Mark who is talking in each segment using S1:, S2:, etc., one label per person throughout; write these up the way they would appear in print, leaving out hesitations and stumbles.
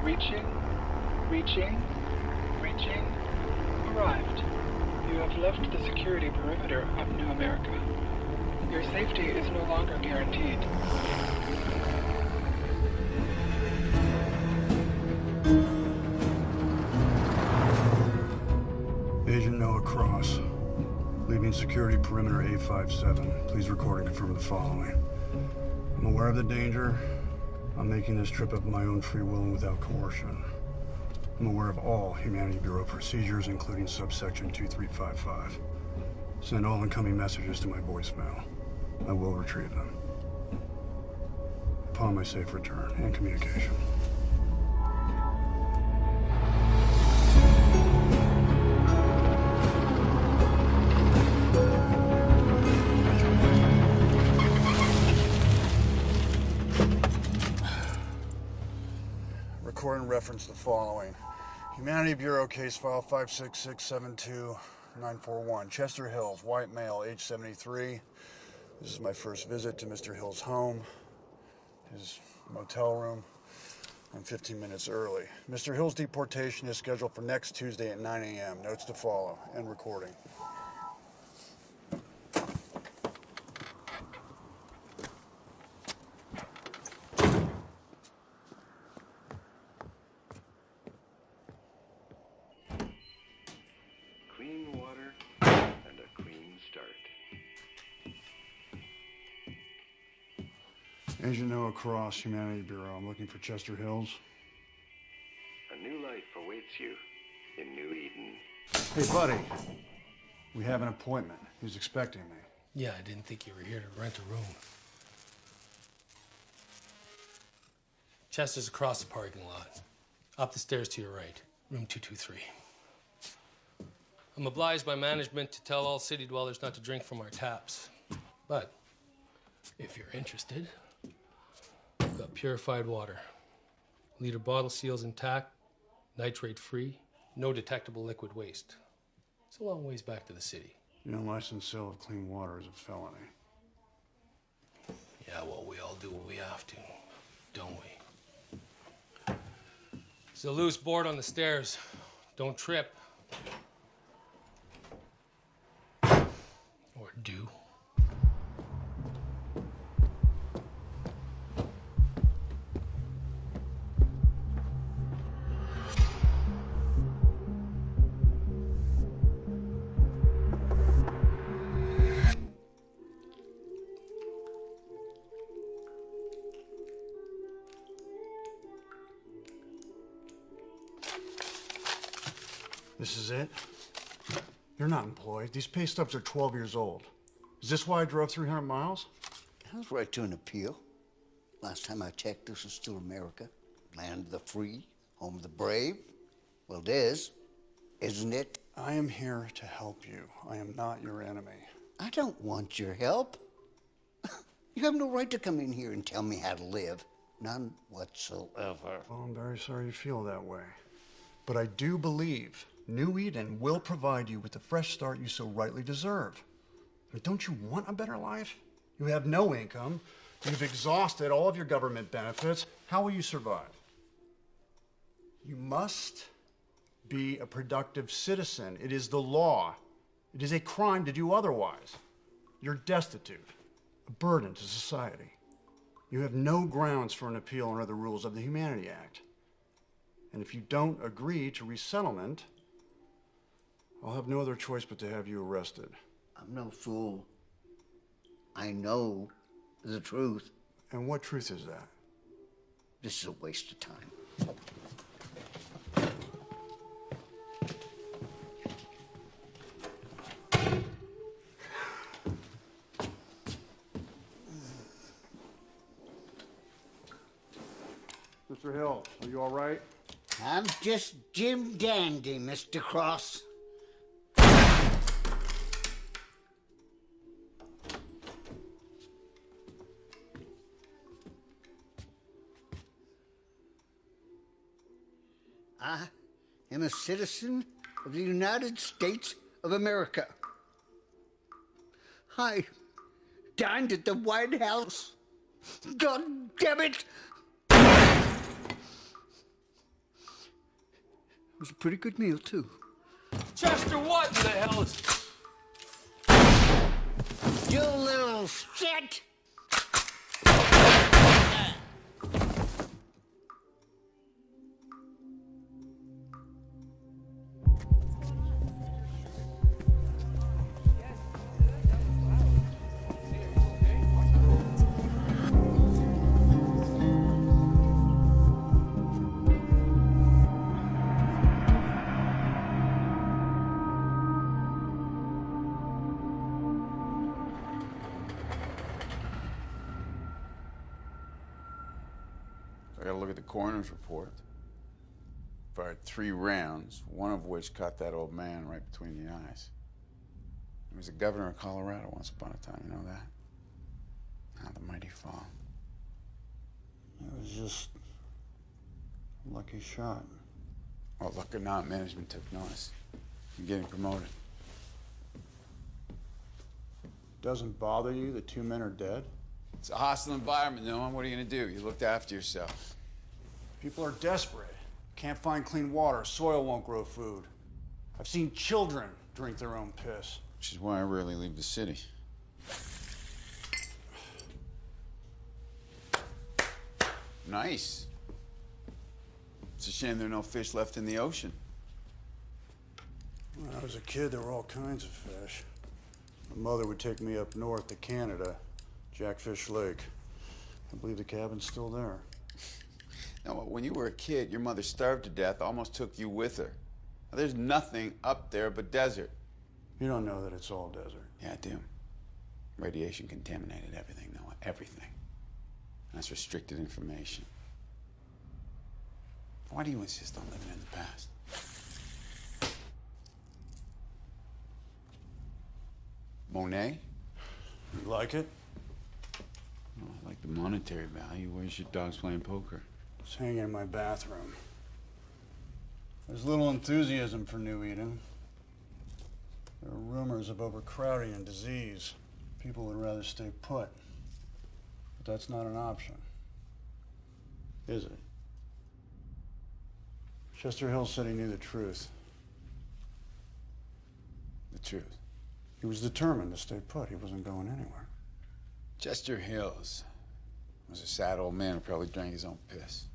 S1: Reaching, reaching, reaching, arrived. You have left the security perimeter of New America. Your safety is no longer guaranteed.
S2: Agent Noah Cross, leaving security perimeter A57. Please record and confirm the following. I'm aware of the danger. I'm making this trip of my own free will and without coercion. I'm aware of all Humanity Bureau procedures, including subsection 2355. Send all incoming messages to my voicemail. I will retrieve them upon my safe return and communication. Record and reference the following. Humanity Bureau case file 56672-941. Chester Hills, white male, age 73. This is my first visit to Mr. Hill's home, his motel room. I'm 15 minutes early. Mr. Hill's deportation is scheduled for next Tuesday at 9 a.m. Notes to follow. End recording.
S3: Clean water and a clean start.
S2: Agent Noah Cross, Humanity Bureau. I'm looking for Chester Hills.
S3: A new life awaits you in New Eden.
S2: Hey, buddy. We have an appointment. He's expecting me.
S4: Yeah, I didn't think you were here to rent a room. Chester's across the parking lot. Up the stairs to your right, room 223. I'm obliged by management to tell all city dwellers not to drink from our taps. But if you're interested, we've got purified water. Liter bottle seals intact, nitrate-free, no detectable liquid waste. It's a long ways back to the city.
S2: The unlicensed sale of clean water is a felony.
S4: Yeah, well, we all do what we have to, don't we? There's a loose board on the stairs. Don't trip. Or do.
S2: This is it? You're not employed. These pay stubs are 12 years old. Is this why I drove 300 miles?
S5: I was right to an appeal. Last time I checked, this was still America. Land of the free, home of the brave. Well, it is, isn't it?
S2: I am here to help you. I am not your enemy.
S5: I don't want your help. You have no right to come in here and tell me how to live. None whatsoever.
S2: Well, I'm very sorry you feel that way. But I do believe New Eden will provide you with the fresh start you so rightly deserve. I mean, don't you want a better life? You have no income. You've exhausted all of your government benefits. How will you survive? You must be a productive citizen. It is the law. It is a crime to do otherwise. You're destitute, a burden to society. You have no grounds for an appeal under the rules of the Humanity Act. And if you don't agree to resettlement, I'll have no other choice but to have you arrested.
S5: I'm no fool. I know the truth.
S2: And what truth is that?
S5: This is a waste of time.
S2: Mr. Hill, are you all right?
S5: I'm just Jim Dandy, Mr. Cross. I am a citizen of the United States of America. I dined at the White House. God damn it! was a pretty good meal, too.
S4: Chester, what the hell is...
S5: You little shit!
S6: I gotta look at the coroner's report. Fired 3 rounds, one of which caught that old man right between the eyes. He was the governor of Colorado once upon a time, you know that? Now the mighty fall.
S2: It was just a lucky shot.
S6: Well, luck or not, management took notice. You're getting promoted.
S2: Doesn't bother you that 2 men are dead?
S6: It's a hostile environment, Noah. What are you gonna do? You looked after yourself.
S2: People are desperate. Can't find clean water. Soil won't grow food. I've seen children drink their own piss.
S6: Which is why I rarely leave the city. Nice. It's a shame there are no fish left in the ocean.
S2: When I was a kid, there were all kinds of fish. My mother would take me up north to Canada, Jackfish Lake. I believe the cabin's still there.
S6: Now, when you were a kid, your mother starved to death, almost took you with her. Now, there's nothing up there but desert.
S2: You don't know that it's all desert.
S6: Yeah, I do. Radiation contaminated everything, Noah, everything. And that's restricted information. Why do you insist on living in the past? Monet?
S2: You like it?
S6: Oh, I like the monetary value. Where's your dogs playing poker?
S2: It's hanging in my bathroom. There's little enthusiasm for New Eden. There are rumors of overcrowding and disease. People would rather stay put. But that's not an option. Is it? Chester Hill said he knew the truth.
S6: The truth.
S2: He was determined to stay put. He wasn't going anywhere.
S6: Chester Hills was a sad old man who probably drank his own piss.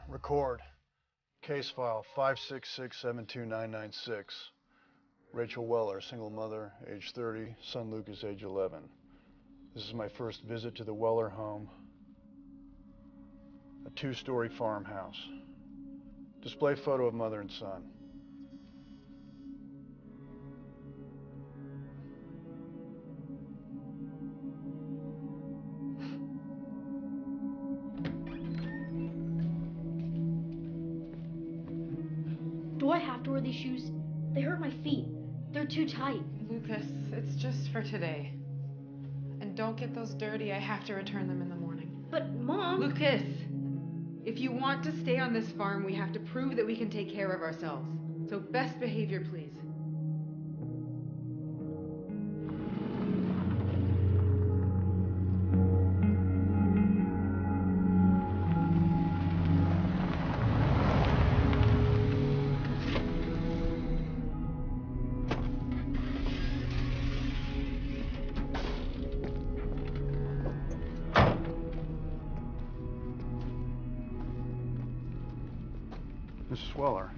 S2: Record. Case file 566-72996. Rachel Weller, single mother, age 30, son Lucas, age 11. This is my first visit to the Weller home. A 2-story farmhouse. Display photo of mother and son.
S7: Do I have to wear these shoes? They hurt my feet. They're too tight.
S8: Lucas, it's just for today. And don't get those dirty. I have to return them in the morning.
S7: But, Mom...
S8: Lucas! If you want to stay on this farm, we have to prove that we can take care of ourselves. So best behavior, please.
S2: Mrs. Weller,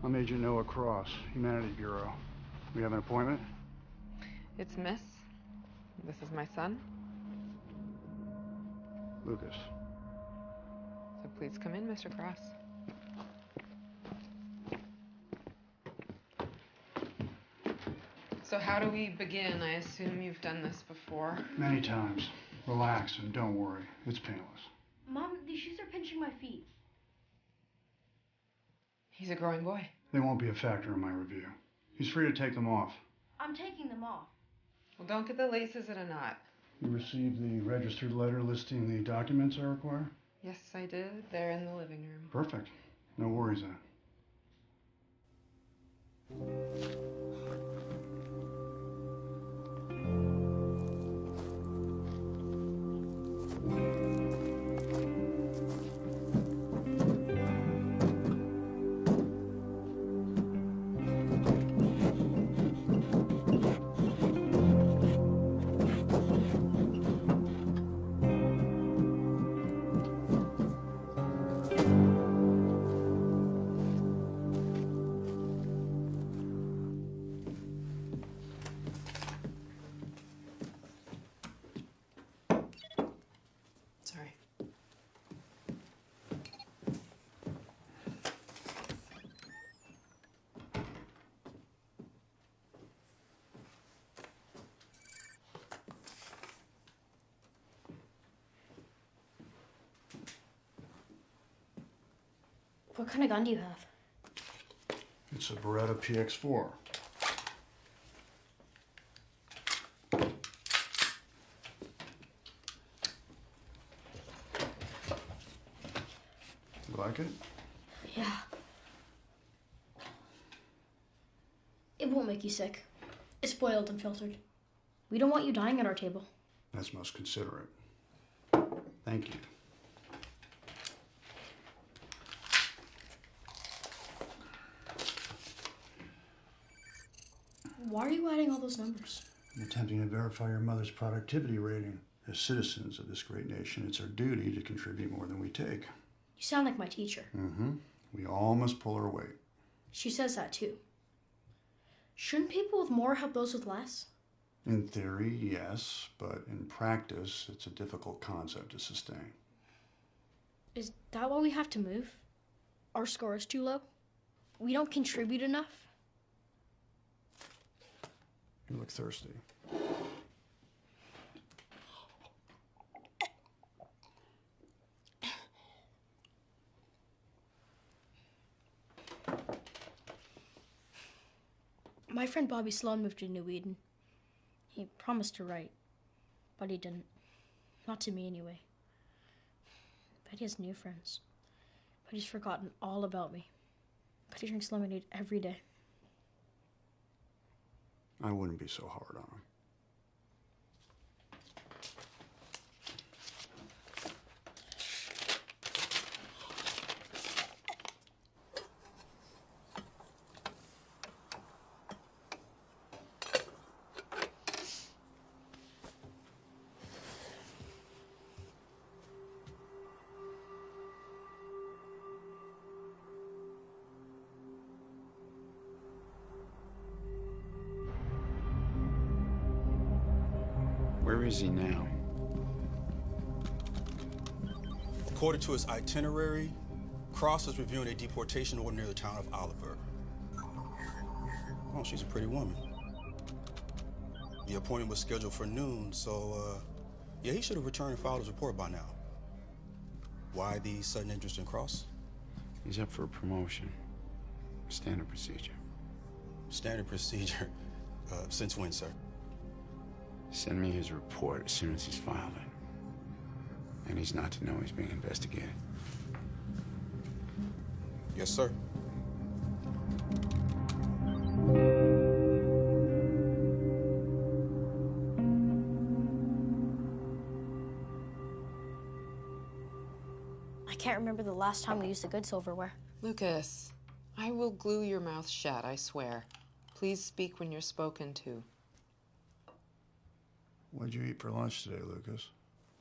S2: I'm Agent Noah Cross, Humanity Bureau. We have an appointment?
S8: It's Miss. This is my son.
S2: Lucas.
S8: So please come in, Mr. Cross. So how do we begin? I assume you've done this before.
S2: Many times. Relax and don't worry. It's painless.
S7: Mom, these shoes are pinching my feet.
S8: He's a growing boy.
S2: They won't be a factor in my review. He's free to take them off.
S7: I'm taking them off.
S8: Well, don't get the laces in a knot.
S2: You received the registered letter listing the documents I require?
S8: Yes, I did. They're in the living room.
S2: Perfect. No worries then.
S8: Sorry.
S7: What kind of gun do you have?
S2: It's a Beretta PX4. You like it?
S7: Yeah. It won't make you sick. It's spoiled and filtered. We don't want you dying at our table.
S2: That's most considerate. Thank you.
S7: Why are you adding all those numbers?
S2: I'm attempting to verify your mother's productivity rating. As citizens of this great nation, it's our duty to contribute more than we take.
S7: You sound like my teacher.
S2: Mm-hmm. We all must pull our weight.
S7: She says that too. Shouldn't people with more help those with less?
S2: In theory, yes, but in practice, it's a difficult concept to sustain.
S7: Is that why we have to move? Our score is too low? We don't contribute enough?
S2: You look thirsty.
S7: My friend Bobby Sloan moved to New Eden. He promised to write, but he didn't. Not to me, anyway. But he has new friends. But he's forgotten all about me. But he drinks lemonade every day.
S2: I wouldn't be so hard on him.
S6: Where is he now?
S9: According to his itinerary, Cross is reviewing a deportation order near the town of Oliver. Oh, she's a pretty woman. The appointment was scheduled for noon, so, yeah, he should have returned and filed his report by now. Why the sudden interest in Cross?
S6: He's up for a promotion. Standard procedure.
S9: Standard procedure. Since when, sir?
S6: Send me his report as soon as he's filed it. And he's not to know he's being investigated.
S9: Yes, sir.
S7: I can't remember the last time we used the good silverware.
S8: Lucas, I will glue your mouth shut, I swear. Please speak when you're spoken to.
S2: What'd you eat for lunch today, Lucas?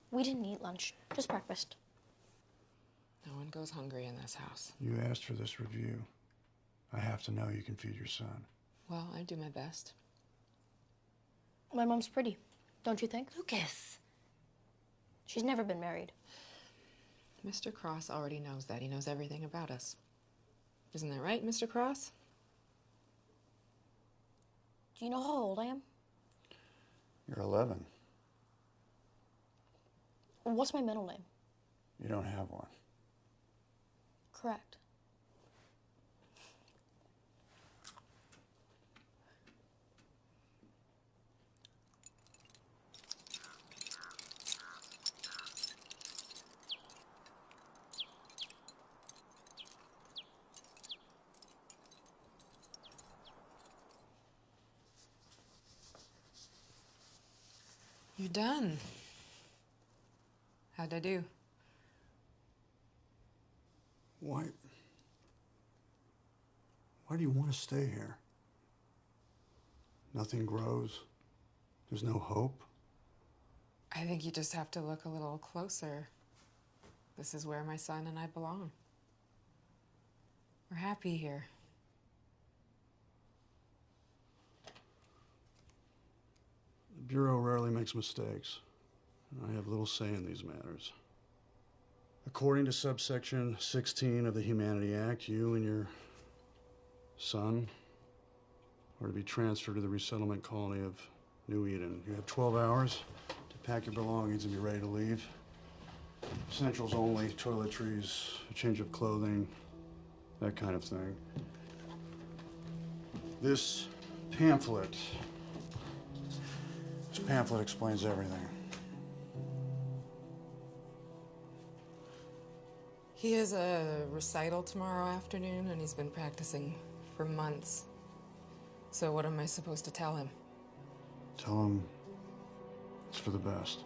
S7: We didn't eat lunch, just breakfast.
S8: No one goes hungry in this house.
S2: You asked for this review. I have to know you can feed your son.
S8: Well, I do my best.
S7: My mom's pretty, don't you think?
S8: Lucas!
S7: She's never been married.
S8: Mr. Cross already knows that. He knows everything about us. Isn't that right, Mr. Cross?
S7: Do you know how old I am?
S2: You're 11.
S7: What's my middle name?
S2: You don't have one.
S7: Correct.
S8: You're done. How'd I do?
S2: Why do you want to stay here? Nothing grows. There's no hope.
S8: I think you just have to look a little closer. This is where my son and I belong. We're happy here.
S2: The Bureau rarely makes mistakes, and I have little say in these matters. According to subsection 16 of the Humanity Act, you and your son are to be transferred to the resettlement colony of New Eden. You have 12 hours to pack your belongings and be ready to leave. Essentials only, toiletries, a change of clothing, that kind of thing. This pamphlet explains everything.
S8: He has a recital tomorrow afternoon, and he's been practicing for months. So what am I supposed to tell him?
S2: Tell him it's for the best.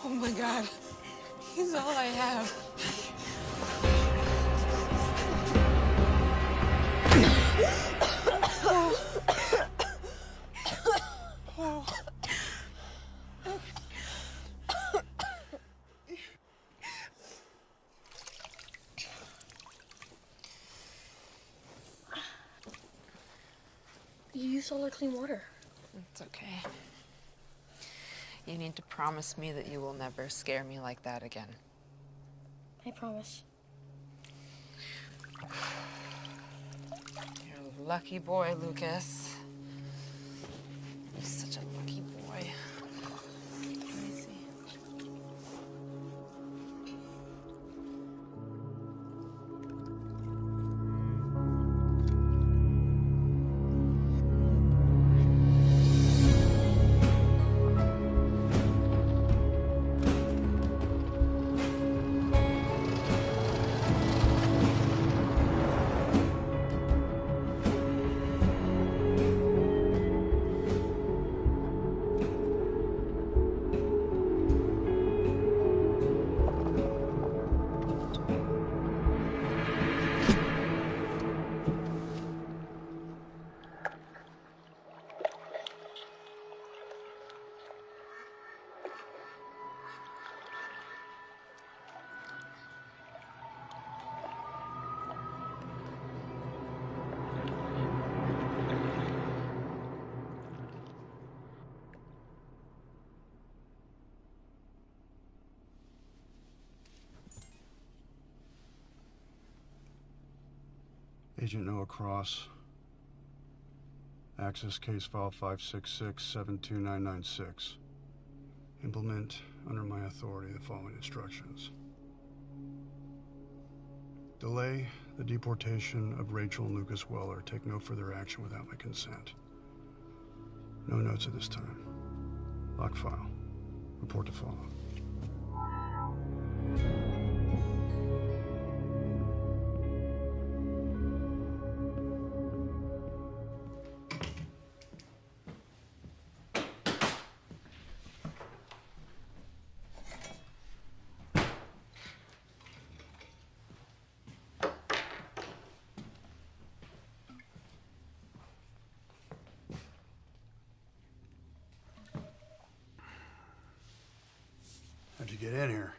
S8: Oh my God, he's all I have.
S7: You used all our clean water.
S8: It's okay. You need to promise me that you will never scare me like that again.
S7: I promise.
S8: You're a lucky boy, Lucas. You're such a lucky boy. Let me see.
S2: Agent Noah Cross, Access case file 566-72996. Implement under my authority the following instructions. Delay the deportation of Rachel and Lucas Weller. Take no further action without my consent. No notes at this time. Lock file. Report to follow. How'd you get in here?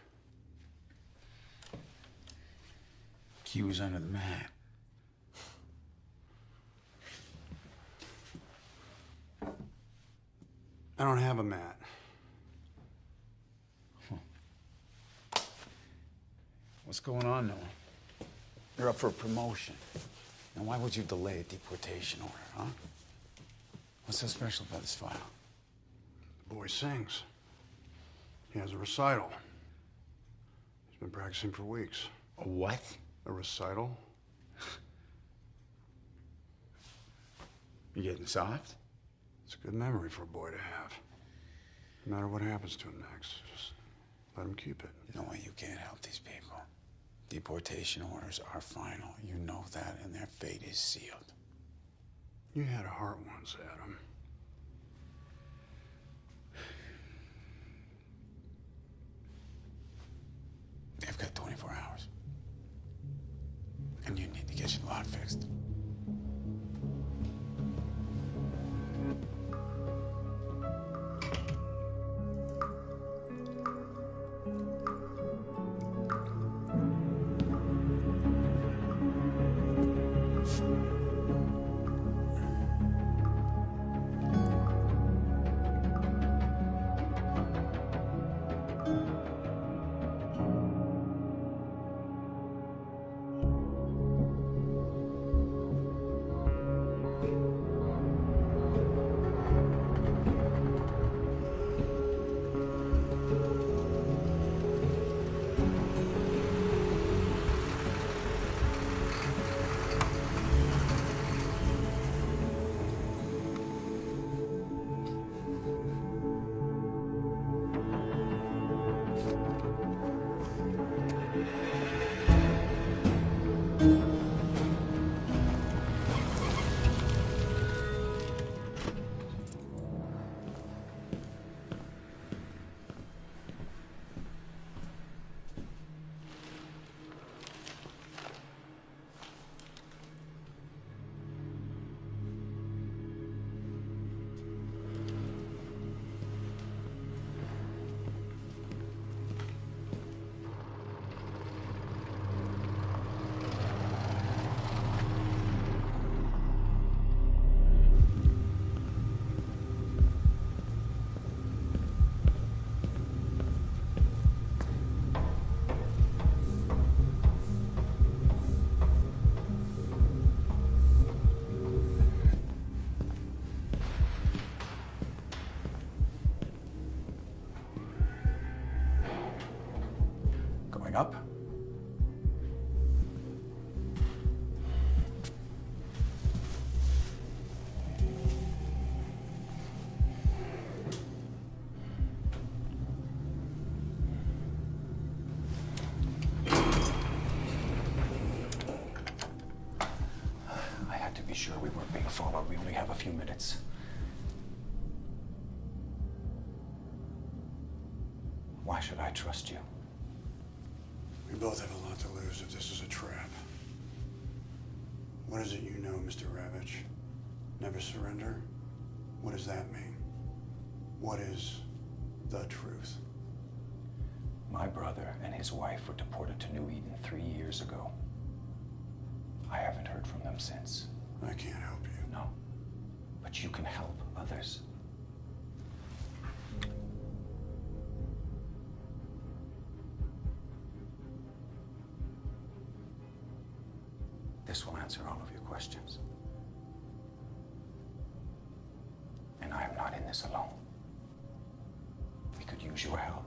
S6: Key was under the mat.
S2: I don't have a mat.
S6: What's going on, Noah? You're up for a promotion. Now, why would you delay a deportation order, huh? What's so special about this file?
S2: The boy sings. He has a recital. He's been practicing for weeks.
S6: A what?
S2: A recital?
S6: You getting soft?
S2: It's a good memory for a boy to have. No matter what happens to him next, just let him keep it.
S6: You know what? You can't help these people. Deportation orders are final. You know that, and their fate is sealed.
S2: You had a heart once, Adam.
S6: They've got 24 hours. And you need to get your lot fixed. Up. I had to be sure we weren't being followed. We only have a few minutes. Why should I trust you?
S2: We both have a lot to lose if this is a trap. What is it you know, Mr. Ravitch? Never surrender? What does that mean? What is the truth?
S10: My brother and his wife were deported to New Eden 3 years ago. I haven't heard from them since.
S2: I can't help you.
S10: No, but you can help others. This will answer all of your questions. this alone. We could use your help.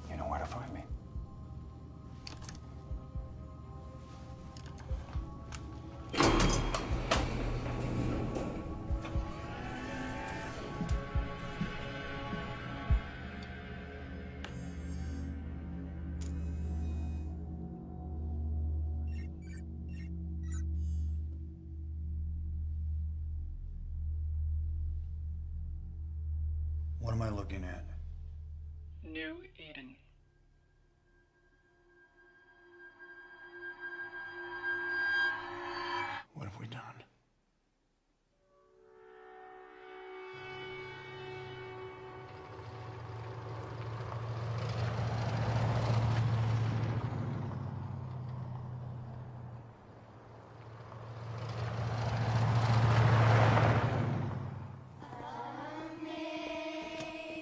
S10: You know where to find me.
S2: What am I looking at?
S1: New Eden.
S2: What have we done?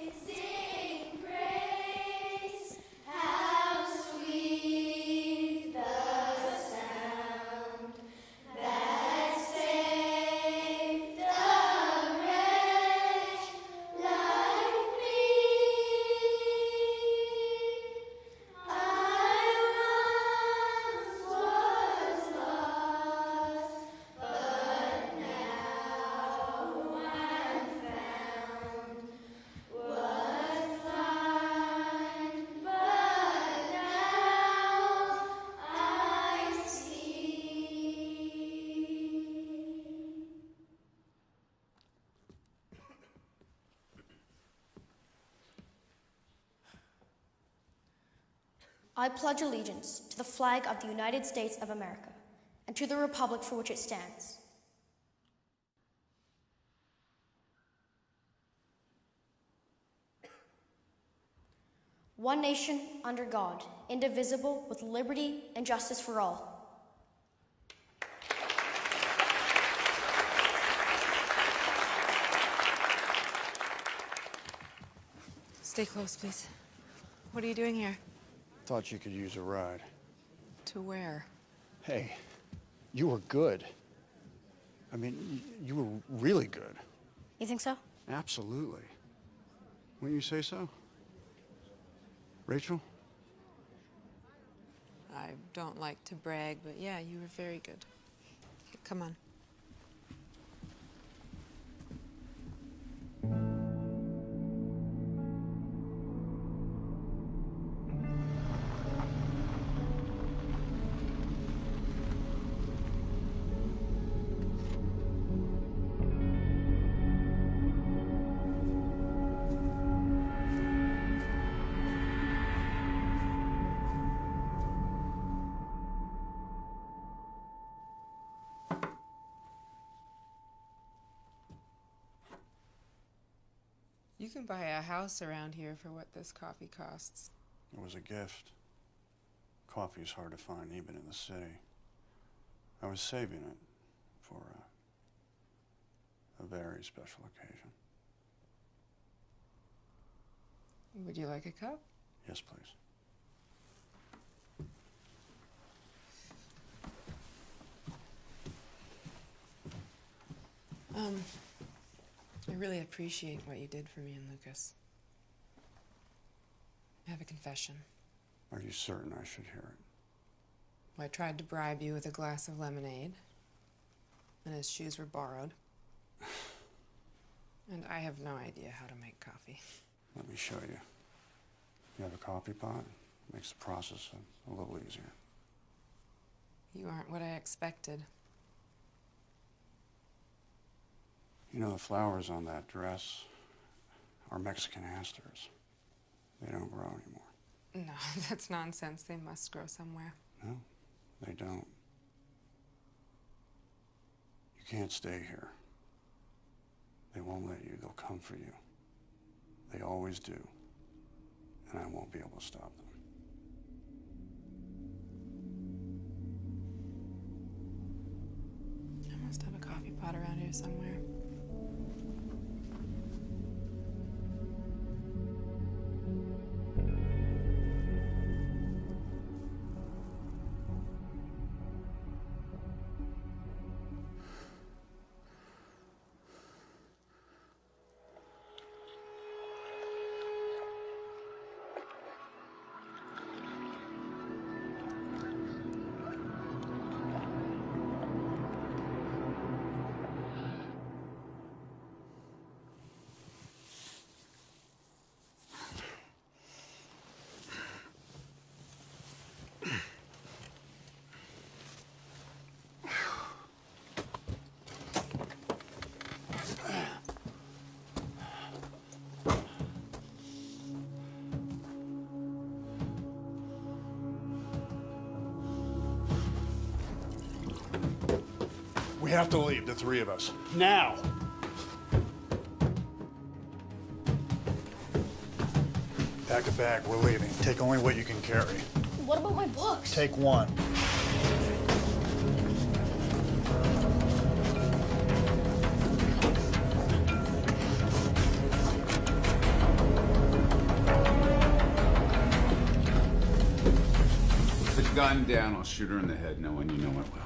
S11: Amazing grace, how sweet the sound that saved a wretch like me. I once was lost, but now I'm found. Was blind, but now I see.
S7: I pledge allegiance to the flag of the United States of America and to the republic for which it stands, one nation under God, indivisible, with liberty and justice for all.
S8: Stay close, please. What are you doing here?
S2: Thought you could use a ride.
S8: To where?
S2: Hey, you were good. I mean, you were really good.
S7: You think so?
S2: Absolutely. Wouldn't you say so? Rachel?
S8: I don't like to brag, but yeah, you were very good. Come on. You can buy a house around here for what this coffee costs.
S2: It was a gift. Coffee's hard to find even in the city. I was saving it for a very special occasion.
S8: Would you like a cup?
S2: Yes, please.
S8: I really appreciate what you did for me and Lucas. I have a confession.
S2: Are you certain I should hear it?
S8: I tried to bribe you with a glass of lemonade, and his shoes were borrowed. And I have no idea how to make coffee.
S2: Let me show you. You have a coffee pot? Makes the process a little easier.
S8: You aren't what I expected.
S2: You know, the flowers on that dress are Mexican asters. They don't grow anymore.
S8: No, that's nonsense. They must grow somewhere.
S2: No, they don't. You can't stay here. They won't let you. They'll come for you. They always do. And I won't be able to stop them.
S8: I must have a coffee pot around here somewhere.
S2: We have to leave, the three of us. Now! Pack a bag, we're leaving. Take only what you can carry.
S7: What about my books?
S2: Take one.
S6: Put the gun down, I'll shoot her in the head, knowing you know it well.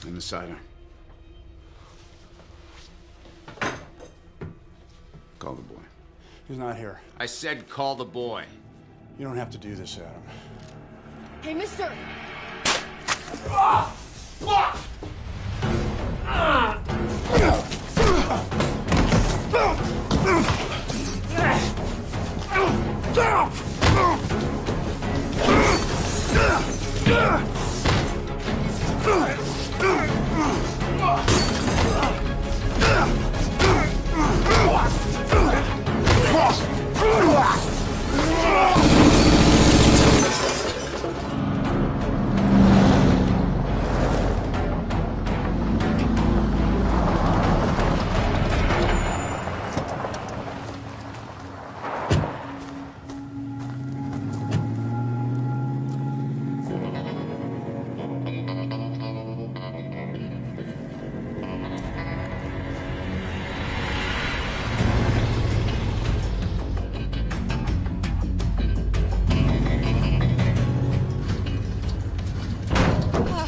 S6: And the sidearm. Call the boy.
S2: He's not here.
S6: I said call the boy.
S2: You don't have to do this, Adam.
S7: Hey, mister!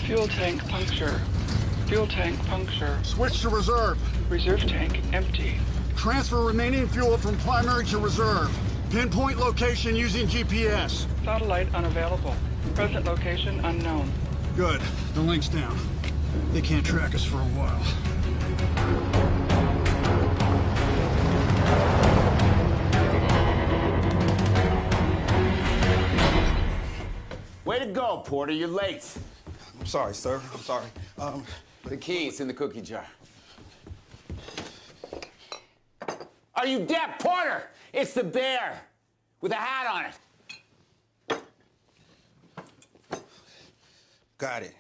S1: Fuel tank puncture. Fuel tank puncture.
S2: Switch to reserve.
S1: Reserve tank empty.
S2: Transfer remaining fuel from primary to reserve. Pinpoint location using GPS.
S1: Satellite unavailable. Present location unknown.
S2: Good. The link's down. They can't track us for a while.
S12: Way to go, Porter. You're late.
S9: I'm sorry, sir. I'm sorry.
S12: The key's in the cookie jar. Are you deaf, Porter? It's the bear with a hat on it.
S9: Got it.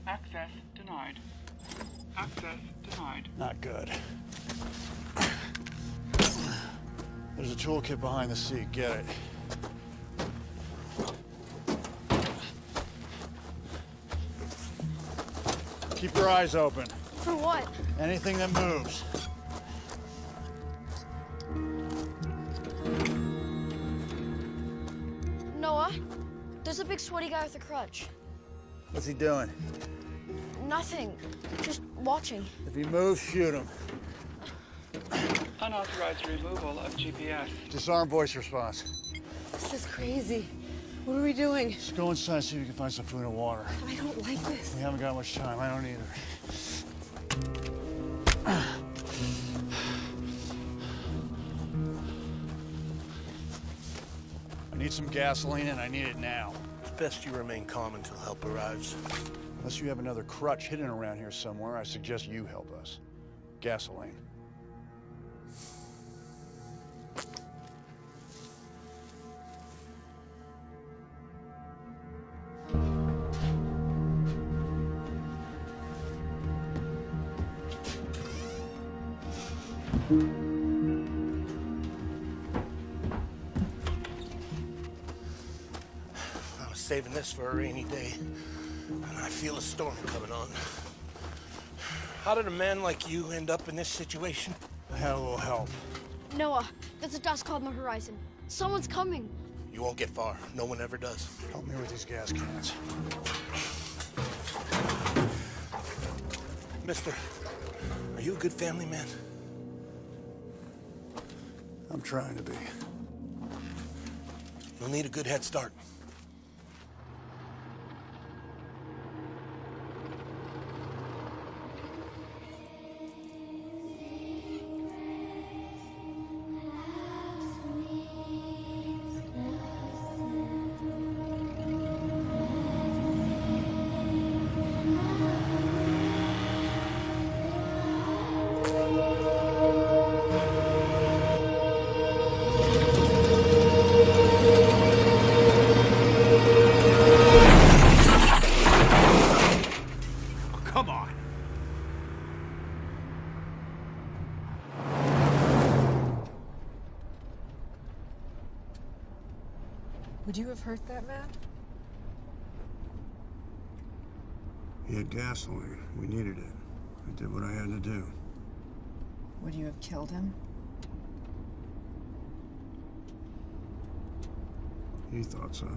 S1: Access denied. Access denied.
S2: Not good. There's a toolkit behind the seat. Get it. Keep your eyes open.
S7: For what?
S2: Anything that moves.
S7: Noah, there's a big sweaty guy with a crutch.
S2: What's he doing?
S7: Nothing. Just watching.
S2: If he moves, shoot him.
S1: Unauthorized removal of GPS.
S2: Disarm voice response.
S8: This is crazy. What are we doing?
S2: Just go inside, see if you can find some food and water.
S8: I don't like this.
S2: We haven't got much time. I don't either. I need some gasoline, and I need it now.
S13: It's best you remain calm until help arrives.
S2: Unless you have another crutch hidden around here somewhere, I suggest you help us. Gasoline.
S13: I was saving this for a rainy day, and I feel a storm coming on. How did a man like you end up in this situation?
S2: I had a little help.
S7: Noah, there's a dust cloud on the horizon. Someone's coming.
S13: You won't get far. No one ever does.
S2: Help me with these gas cans.
S13: Mister, are you a good family man?
S2: I'm trying to be.
S13: You'll need a good head start.
S8: Would you have hurt that man?
S2: He had gasoline. We needed it. I did what I had to do.
S8: Would you have killed him?
S2: He thought so.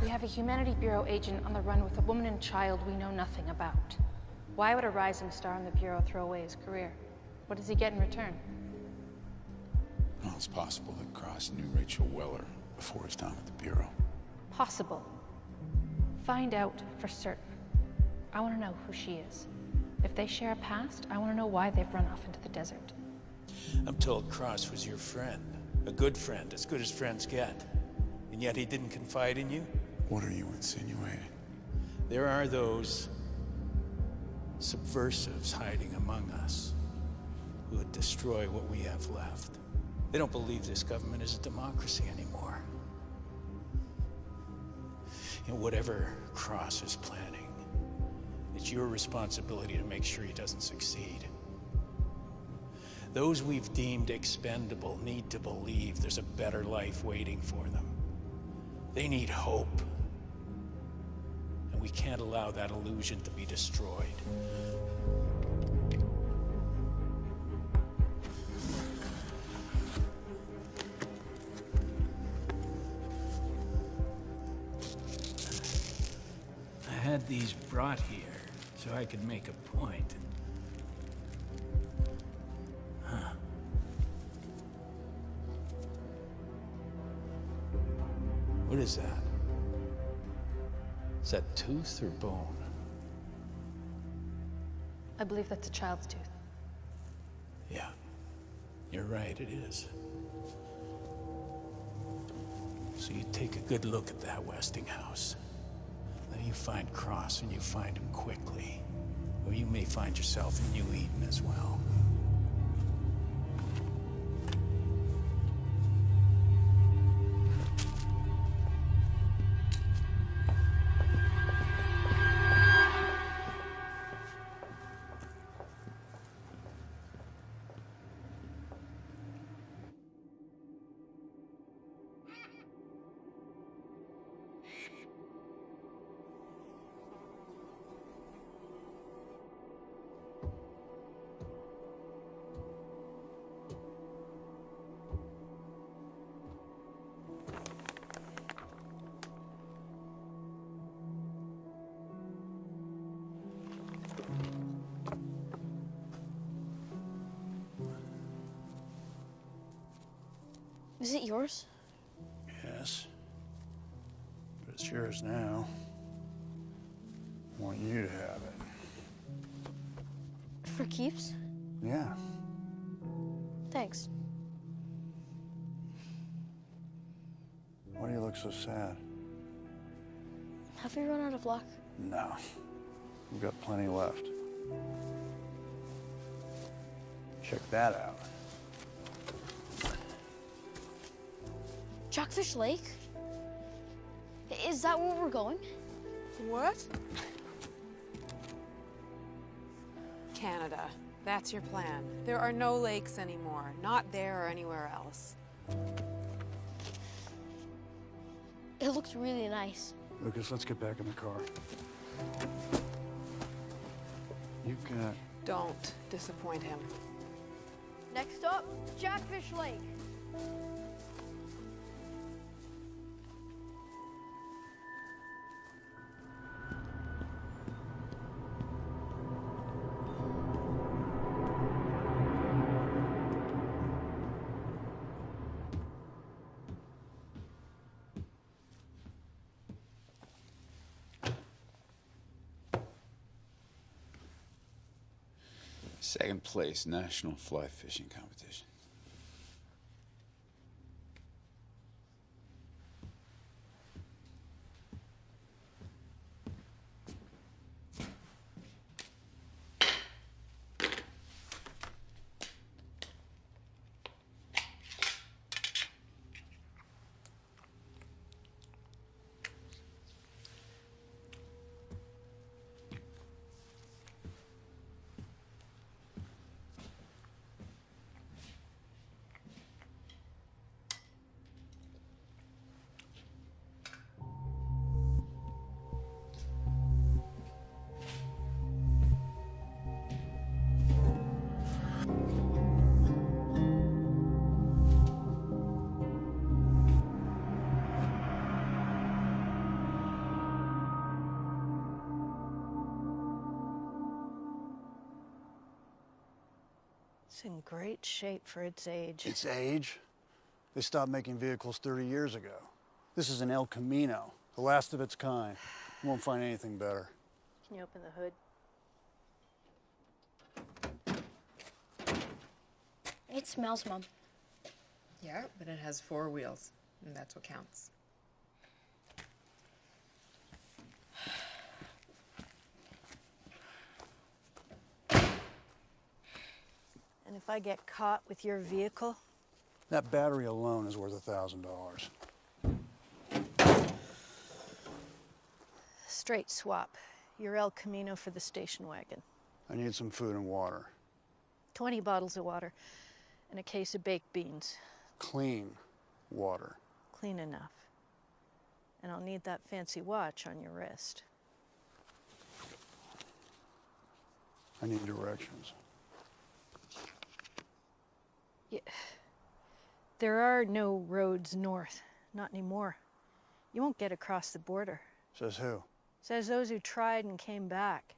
S14: We have a Humanity Bureau agent on the run with a woman and child we know nothing about. Why would a rising star in the Bureau throw away his career? What does he get in return?
S6: Well, it's possible that Cross knew Rachel Weller before his time at the Bureau.
S14: Possible. Find out for certain. I want to know who she is. If they share a past, I want to know why they've run off into the desert.
S13: I'm told Cross was your friend. A good friend, as good as friends get. And yet he didn't confide in you?
S6: What are you insinuating?
S13: There are those subversives hiding among us who would destroy what we have left. They don't believe this government is a democracy anymore. And whatever Cross is planning, it's your responsibility to make sure he doesn't succeed. Those we've deemed expendable need to believe there's a better life waiting for them. They need hope. And we can't allow that illusion to be destroyed.
S15: I had these brought here so I could make a point. Huh.
S13: What is that? Is that tooth or bone?
S14: I believe that's a child's tooth.
S13: Yeah, you're right, it is. So you take a good look at that Westinghouse. Then you find Cross and you find him quickly. Or you may find yourself in New Eden as well.
S7: Is it yours?
S2: Yes. But it's yours now. I want you to have it.
S7: For keeps?
S2: Yeah.
S7: Thanks.
S2: Why do you look so sad?
S7: Have we run out of luck?
S2: No. We've got plenty left. Check that out.
S7: Jackfish Lake? Is that where we're going?
S8: What? Canada. That's your plan. There are no lakes anymore. Not there or anywhere else.
S7: It looks really nice.
S2: Lucas, let's get back in the car. You've got...
S8: Don't disappoint him.
S7: Next up, Jackfish Lake.
S6: Second place, National Fly Fishing Competition.
S16: It's in great shape for its age.
S2: Its age? They stopped making vehicles 30 years ago. This is an El Camino, the last of its kind. You won't find anything better.
S16: Can you open the hood?
S7: It smells, Mom.
S8: Yeah, but it has 4 wheels, and that's what counts.
S16: And if I get caught with your vehicle?
S2: That battery alone is worth $1,000.
S16: Straight swap. Your El Camino for the station wagon.
S2: I need some food and water.
S16: 20 bottles of water and a case of baked beans.
S2: Clean water.
S16: Clean enough. And I'll need that fancy watch on your wrist.
S2: I need directions.
S16: Yeah. There are no roads north. Not anymore. You won't get across the border.
S2: Says who?
S16: Says those who tried and came back.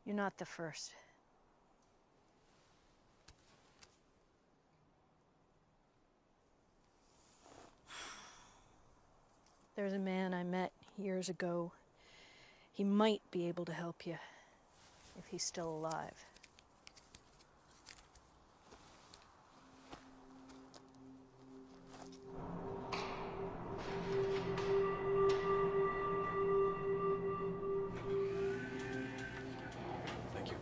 S16: You're not the first. There's a man I met years ago. He might be able to help you if he's still alive.
S6: Thank you.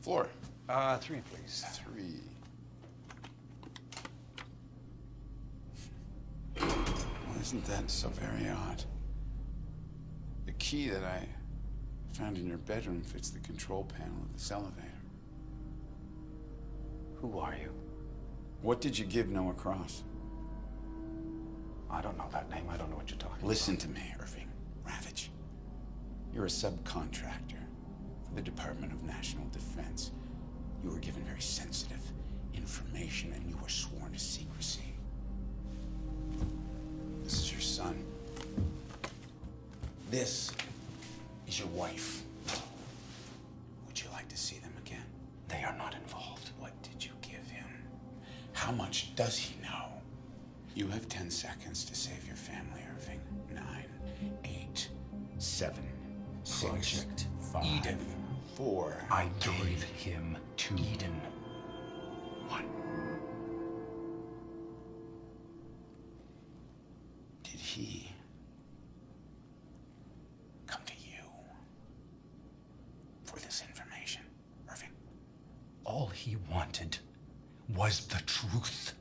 S6: Floor.
S10: 3, please.
S6: 3. Well, isn't that so very odd? The key that I found in your bedroom fits the control panel of this elevator.
S10: Who are you?
S6: What did you give Noah Cross?
S10: I don't know that name. I don't know what you're talking
S6: Listen to me, Irving Ravitch. You're a subcontractor for the Department of National Defense. You were given very sensitive information and you were sworn to secrecy. This is your son. This is your wife. Would you like to see them again?
S10: They are not involved.
S6: What did you give him? How much does he know? You have 10 seconds to save your family, Irving. 9, 8, 7, 6,
S10: Project
S6: 5,
S10: Eden.
S6: 4,
S10: I
S6: 3,
S10: gave him to Eden.
S6: 1. Did he come to you for this information, Irving?
S10: All he wanted was the truth.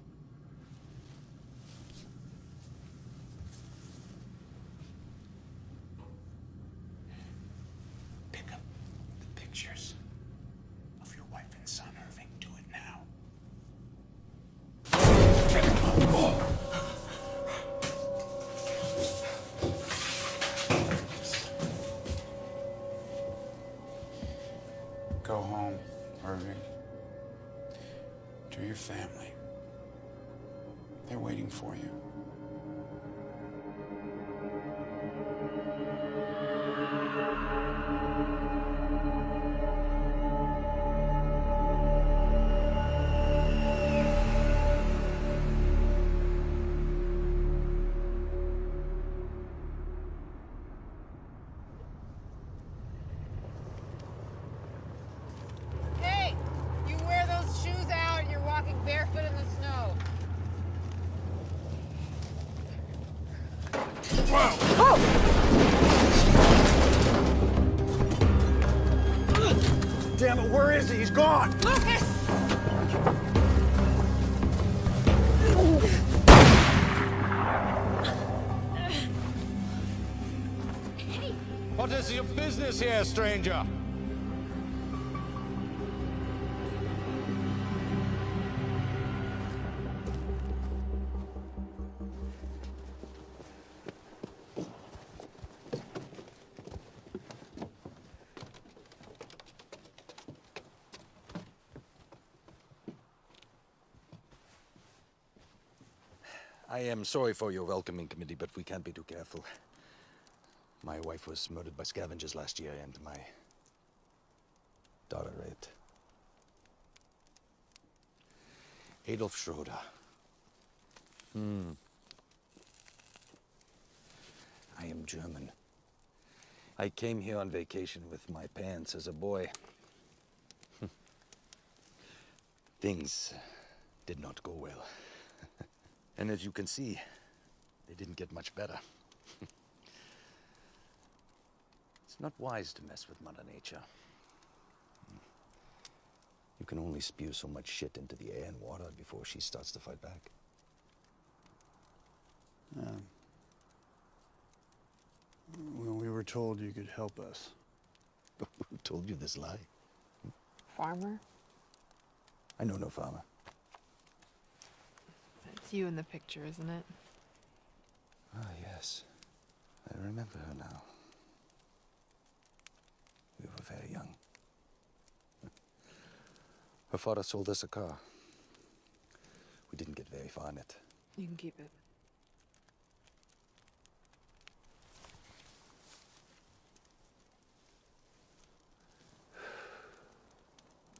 S6: Pick up the pictures of your wife and son, Irving. Do it now. Pick them up. Oh. Go home, Irving. To your family. They're waiting for you.
S2: damn it, where is he? He's gone!
S8: Lucas!
S17: What is your business here, stranger?
S18: I am sorry for your welcoming committee, but we can't be too careful. My wife was murdered by scavengers last year, and my daughter raped. Adolf Schroeder. I am German. I came here on vacation with my parents as a boy. Things did not go well. And as you can see, they didn't get much better. It's not wise to mess with Mother Nature. You can only spew so much shit into the air and water before she starts to fight back.
S2: Well, we were told you could help us.
S18: Who told you this lie?
S8: Farmer?
S18: I know no farmer.
S8: It's you in the picture, isn't it?
S18: Ah, yes. I remember her now. We were very young. Her father sold us a car. We didn't get very far in it.
S8: You can keep it.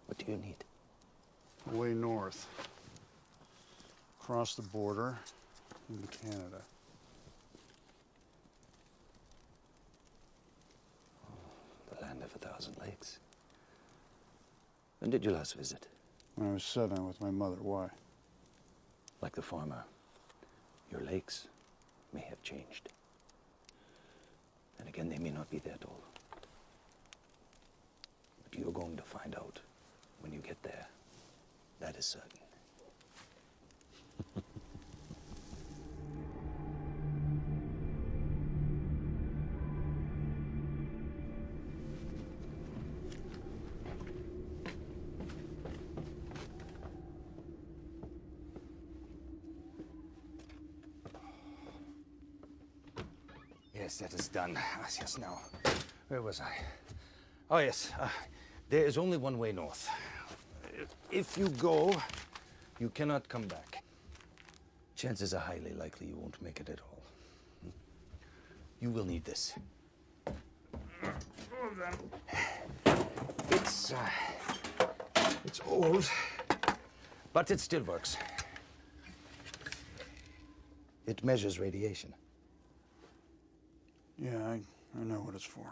S18: What do you need?
S2: Way north. Across the border into Canada.
S18: The land of 1,000 lakes. When did you last visit?
S2: When I was 7 with my mother. Why?
S18: Like the farmer, your lakes may have changed. And again, they may not be there at all. But you're going to find out when you get there. That is certain. Yes, that is done. Yes, now, where was I? Oh, yes. There is only one way north. If you go, you cannot come back. Chances are highly likely you won't make it at all. You will need this. It's old, but it still works. It measures radiation.
S2: Yeah, I know what it's for.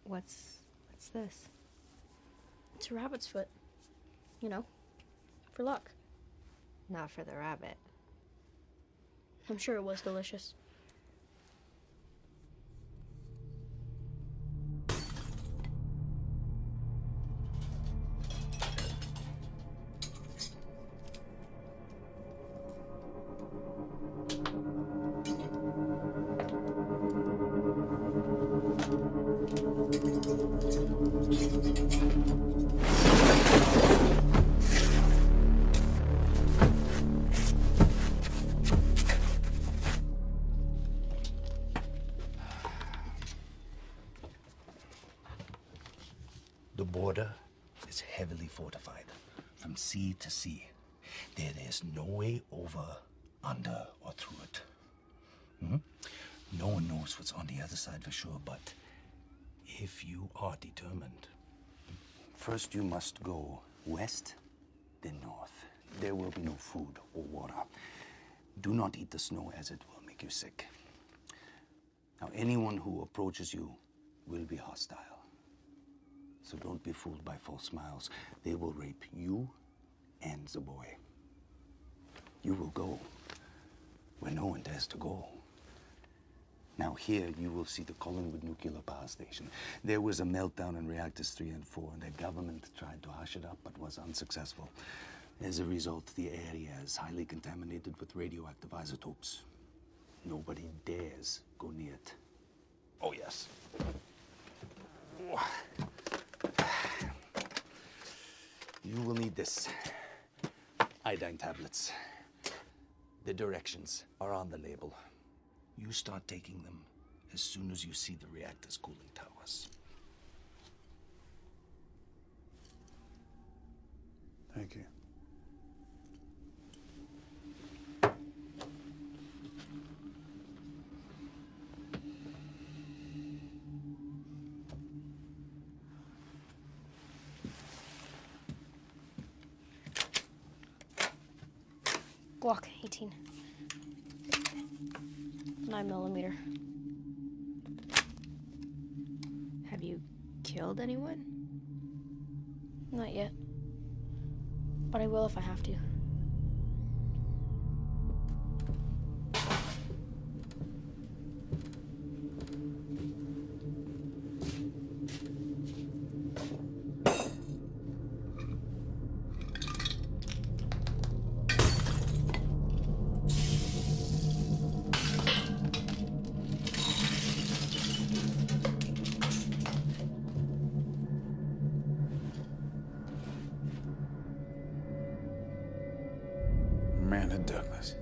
S16: What's this?
S7: It's a rabbit's foot. You know, for luck.
S16: Not for the rabbit.
S7: I'm sure it was delicious.
S18: The border is heavily fortified from sea to sea. There is no way over, under, or through it. No one knows what's on the other side for sure, but if you are determined, first you must go west, then north. There will be no food or water. Do not eat the snow, as it will make you sick. Now, anyone who approaches you will be hostile. So don't be fooled by false smiles. They will rape you and the boy. You will go where no one dares to go. Now here you will see the Collingwood Nuclear Power Station. There was a meltdown in reactors 3 and 4, and the government tried to hush it up, but was unsuccessful. As a result, the area is highly contaminated with radioactive isotopes. Nobody dares go near it. Oh, yes. You will need this. Iodine tablets. The directions are on the label. You start taking them as soon as you see the reactor's cooling towers.
S2: Thank you.
S7: Glock 18. 9mm.
S16: Have you killed anyone?
S7: Not yet. But I will if I have to.
S6: Amanda Douglas.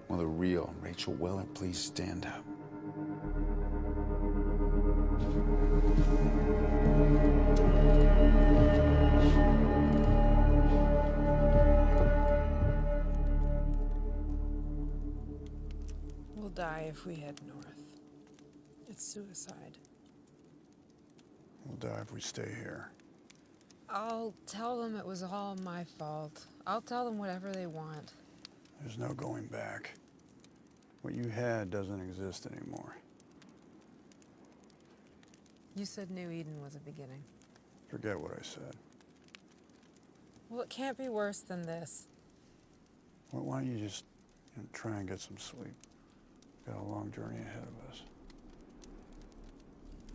S6: Will the real Rachel Weller please stand up?
S8: We'll die if we head north. It's suicide.
S2: We'll die if we stay here.
S8: I'll tell them it was all my fault. I'll tell them whatever they want.
S2: There's no going back. What you had doesn't exist anymore.
S8: You said New Eden was a beginning.
S2: Forget what I said.
S8: Well, it can't be worse than this.
S2: Well, why don't you just try and get some sleep? Got a long journey ahead of us.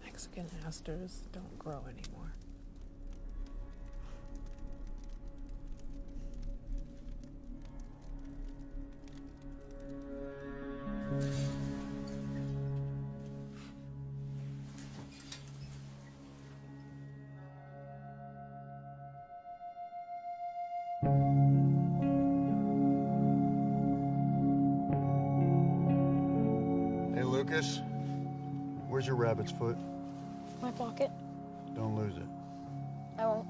S8: Mexican asters don't grow anymore.
S2: Hey, Lucas. Where's your rabbit's foot?
S7: My pocket.
S2: Don't lose it.
S7: I won't.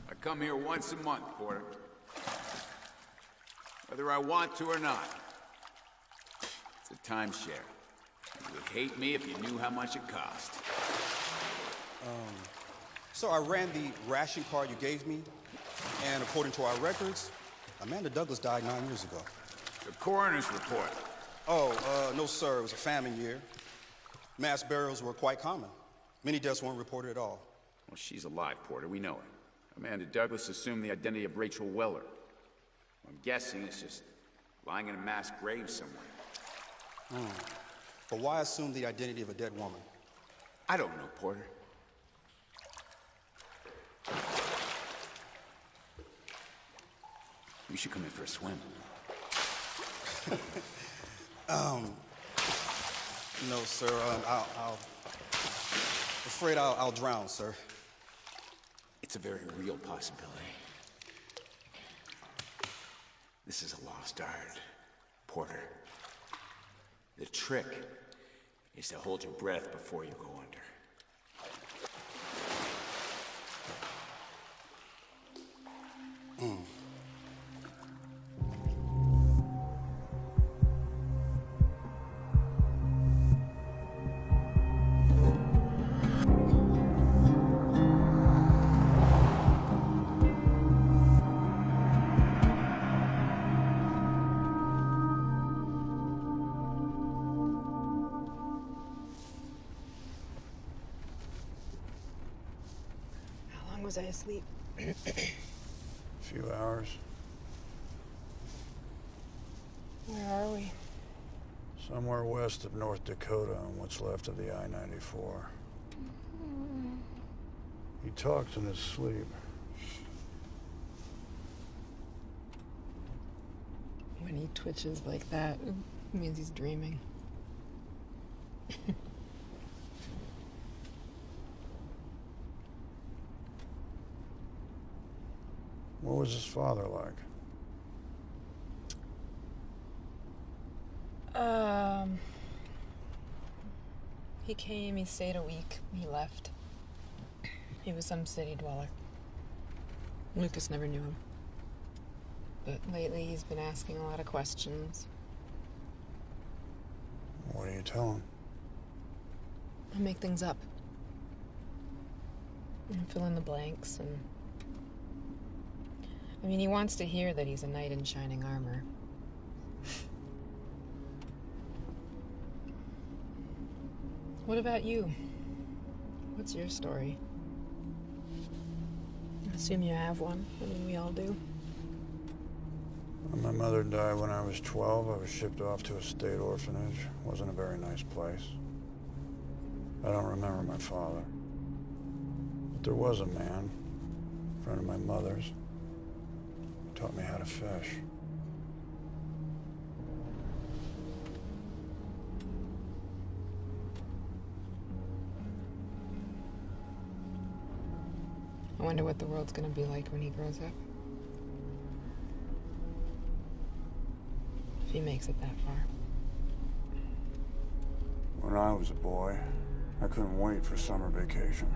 S12: I come here once a month, Porter. Whether I want to or not. It's a timeshare. You would hate me if you knew how much it cost.
S9: So I ran the ration card you gave me, and according to our records, Amanda Douglas died 9 years ago.
S12: The coroner's report.
S9: Oh, no, sir. It was a famine year. Mass burials were quite common. Many deaths weren't reported at all.
S12: Well, she's alive, Porter. We know her. Amanda Douglas assumed the identity of Rachel Weller. I'm guessing it's just lying in a mass grave somewhere.
S9: But why assume the identity of a dead woman?
S12: I don't know, Porter. You should come in for a swim.
S9: No, sir. Afraid I'll drown, sir.
S12: It's a very real possibility. This is a lost art, Porter. The trick is to hold your breath before you go under.
S8: was I asleep?
S2: A few hours.
S8: Where are we?
S2: Somewhere west of North Dakota on what's left of the I-94. He talks in his sleep.
S8: When he twitches like that, it means he's dreaming.
S2: What was his father like?
S8: He came, he stayed a week, he left. He was some city dweller. Lucas never knew him. But lately he's been asking a lot of questions.
S2: What do you tell him?
S8: I make things up. And fill in the blanks and... I mean, he wants to hear that he's a knight in shining armor. What about you? What's your story? I assume you have one. I mean, we all do.
S2: When my mother died when I was 12, I was shipped off to a state orphanage. Wasn't a very nice place. I don't remember my father. But there was a man, a friend of my mother's, who taught me how to fish.
S8: I wonder what the world's gonna be like when he grows up. If he makes it that far.
S2: When I was a boy, I couldn't wait for summer vacation.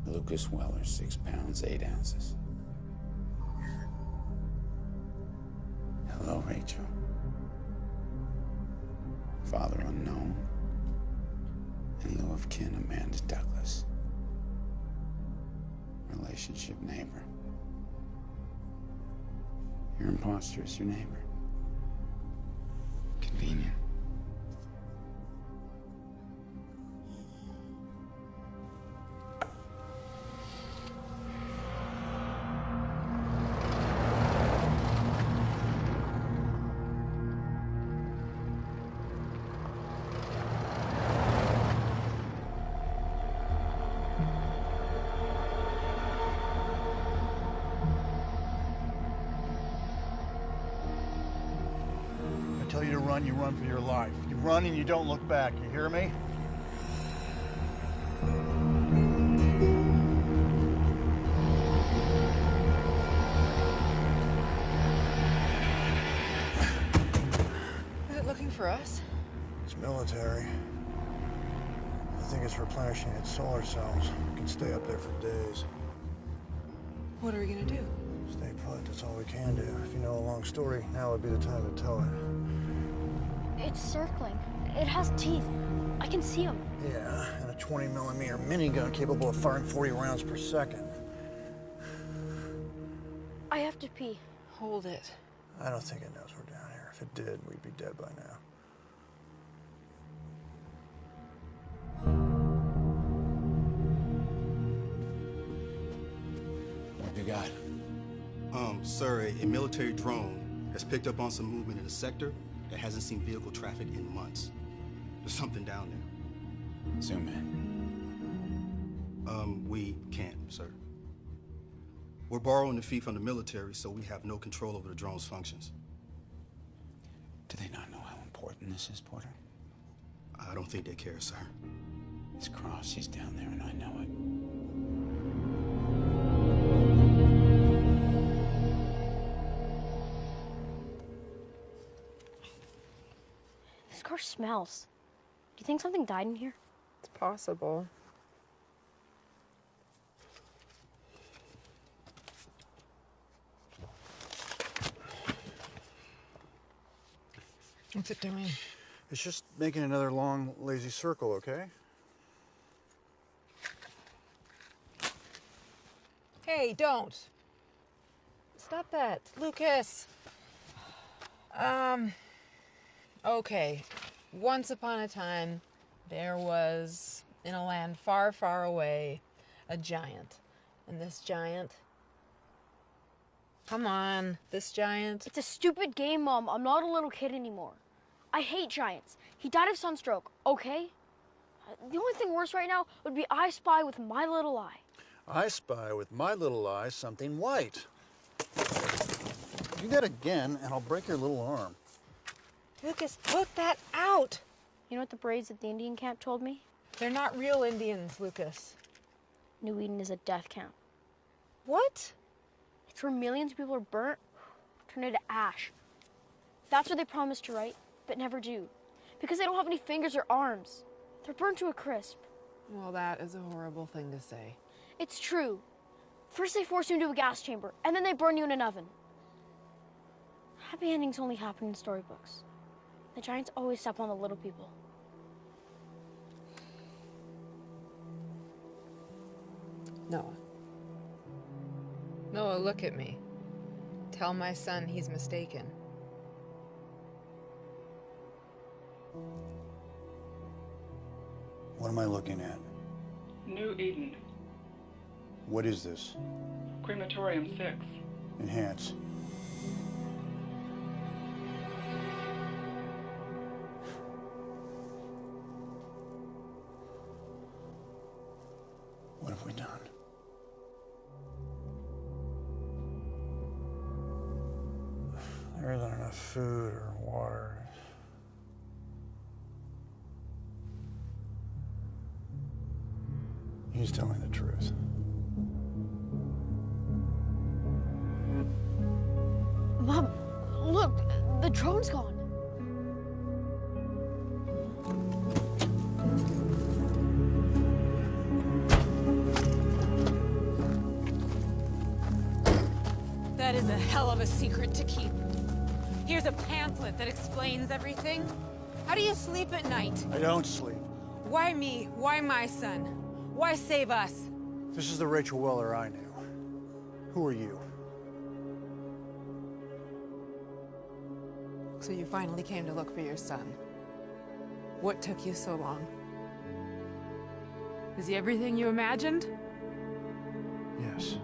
S12: Lucas Weller, 6 pounds, 8 ounces. Hello, Rachel. Father unknown. In lieu of kin, Amanda Douglas. Relationship neighbor. Your imposter is your neighbor. Convenient.
S2: I tell you to run, you run for your life. You run and you don't look back, you hear me?
S8: Is it looking for us?
S2: It's military. I think it's replenishing its solar cells. It can stay up there for days.
S8: What are we gonna do?
S2: Stay put, that's all we can do. If you know a long story, now would be the time to tell it.
S7: It's circling. It has teeth. I can see them.
S2: Yeah, and a 20mm minigun capable of firing 40 rounds per second.
S7: I have to pee.
S8: Hold it.
S2: I don't think it knows we're down here. If it did, we'd be dead by now.
S12: What you got?
S9: Sir, a military drone has picked up on some movement in the sector that hasn't seen vehicle traffic in months. There's something down there.
S12: Zoom in.
S9: We can't, sir. We're borrowing the fee from the military, so we have no control over the drone's functions.
S12: Do they not know how important this is, Porter?
S9: I don't think they care, sir.
S12: It's Cross. He's down there, and I know it.
S7: This car smells. you think something died in here?
S8: It's possible. What's it doing?
S2: It's just making another long, lazy circle, okay?
S8: Hey, don't. Stop that, Lucas. Okay. Once upon a time, there was, in a land far, far away, a giant. And this giant... Come on, this giant...
S7: It's a stupid game, Mom. I'm not a little kid anymore. I hate giants. He died of sunstroke, okay? The only thing worse right now would be I spy with my little eye.
S2: I spy with my little eye something white. Do that again, and I'll break your little arm.
S8: Lucas, put that out!
S7: You know what the Braves at the Indian camp told me?
S8: They're not real Indians, Lucas.
S7: New Eden is a death camp.
S8: What?
S7: It's where millions of people are burnt, turned into ash. That's what they promise to write, but never do. Because they don't have any fingers or arms. They're burnt to a crisp.
S8: Well, that is a horrible thing to say.
S7: It's true. First they force you into a gas chamber, and then they burn you in an oven. Happy endings only happen in storybooks. The giants always step on the little people.
S8: Noah. Noah, look at me. Tell my son he's mistaken.
S2: What am I looking at?
S1: New Eden.
S2: What is this?
S1: Crematorium 6.
S2: Enhance. What have we done? There isn't enough food or water. He's telling the truth.
S7: Mom, look, the drone's gone.
S19: That is a hell of a secret to keep. Here's a pamphlet that explains everything. How do you sleep at night?
S2: I don't sleep.
S19: Why me? Why my son? Why save us?
S2: This is the Rachel Weller I knew. Who are you?
S8: So you finally came to look for your son. What took you so long? Is he everything you imagined?
S2: Yes.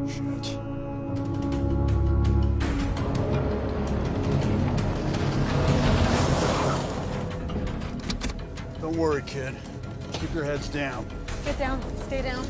S2: Shit. Don't worry, kid. Keep your heads down.
S19: Get down. Stay down.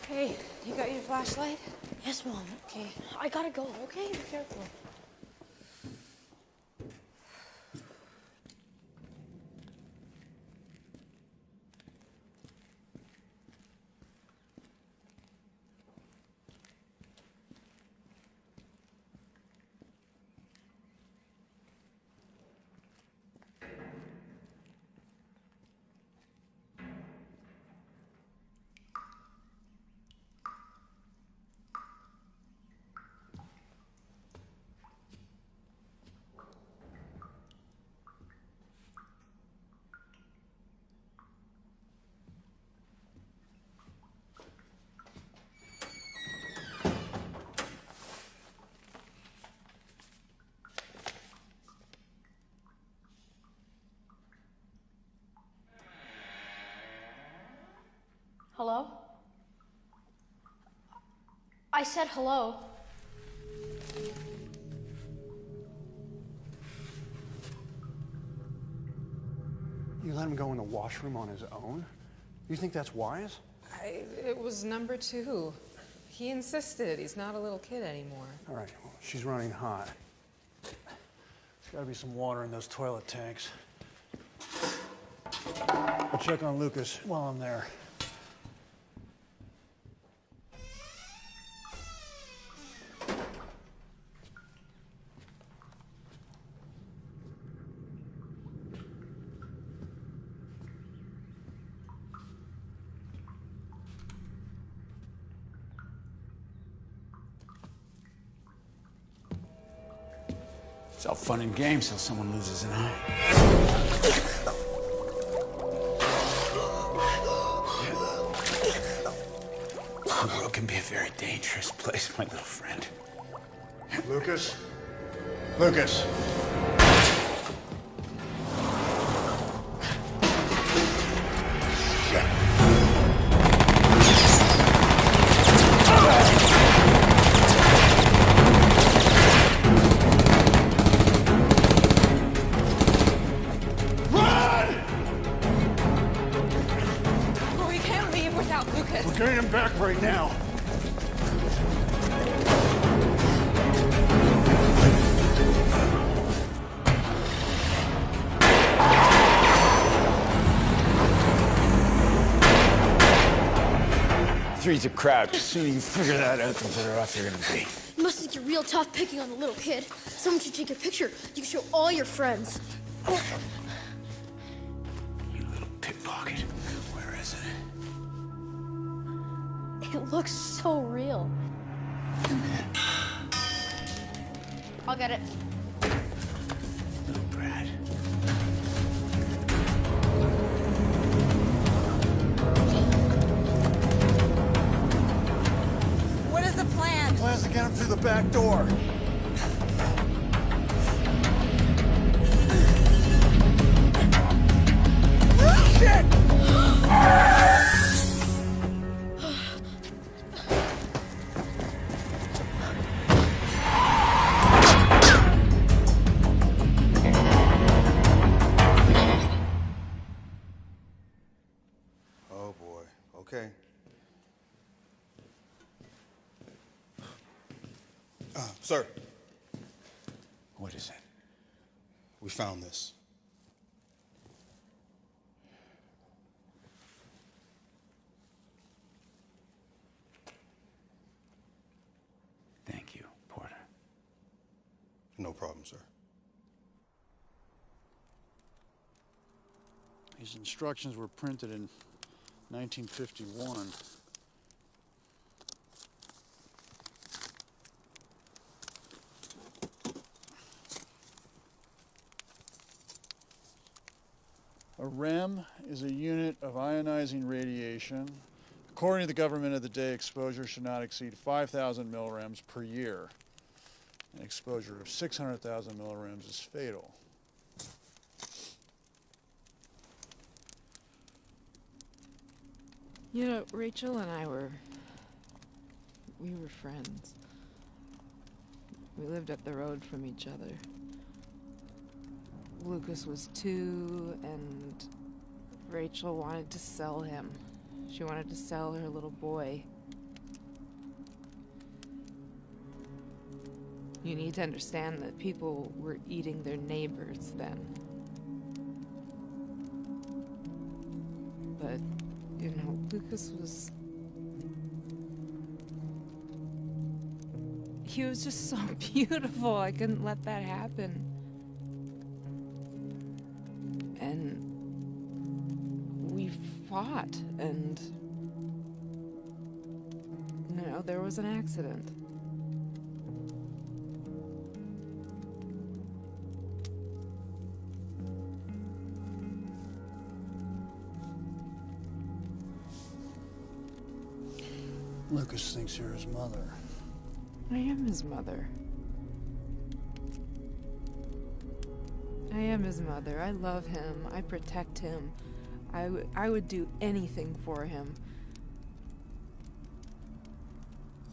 S19: Hey, you got your flashlight?
S7: Yes, Mom. Okay, I gotta go, okay? Be careful. Hello? I said hello.
S2: You let him go in the washroom on his own? You think that's wise?
S8: It was number 2. He insisted. He's not a little kid anymore.
S2: All right, well, she's running hot. There's gotta be some water in those toilet tanks. I'll check on Lucas while I'm there.
S6: It's all fun and games till someone loses an eye. The world can be a very dangerous place, my little friend.
S2: Lucas? Lucas!
S19: We can't leave without Lucas.
S2: We're getting him back right now.
S6: Three's a crowd. The sooner you figure that out, the better off you're gonna be.
S7: You must think you're real tough picking on the little kid. Someone should take your picture. You can show all your friends.
S6: You little pickpocket. Where is it?
S7: It looks so real. I'll get it.
S6: Little brat.
S19: What is the plan?
S2: Plans to get him through the back door. Shit!
S9: Oh boy. Okay. Sir.
S6: What is it?
S9: We found this.
S6: Thank you, Porter.
S9: No problem, sir.
S2: These instructions were printed in 1951. A REM is a unit of ionizing radiation. According to the government of the day, exposure should not exceed 5,000 millirems per year. An exposure of 600,000 millirems is fatal.
S8: You know, Rachel and I we were friends. We lived up the road from each other. Lucas was 2, and Rachel wanted to sell him. She wanted to sell her little boy. You need to understand that people were eating their neighbors then. But, you know, Lucas was... He was just so beautiful. I couldn't let that happen. And we fought, and you know, there was an accident.
S2: Lucas thinks you're his mother.
S8: I am his mother. I am his mother. I love him. I protect him. I would do anything for him.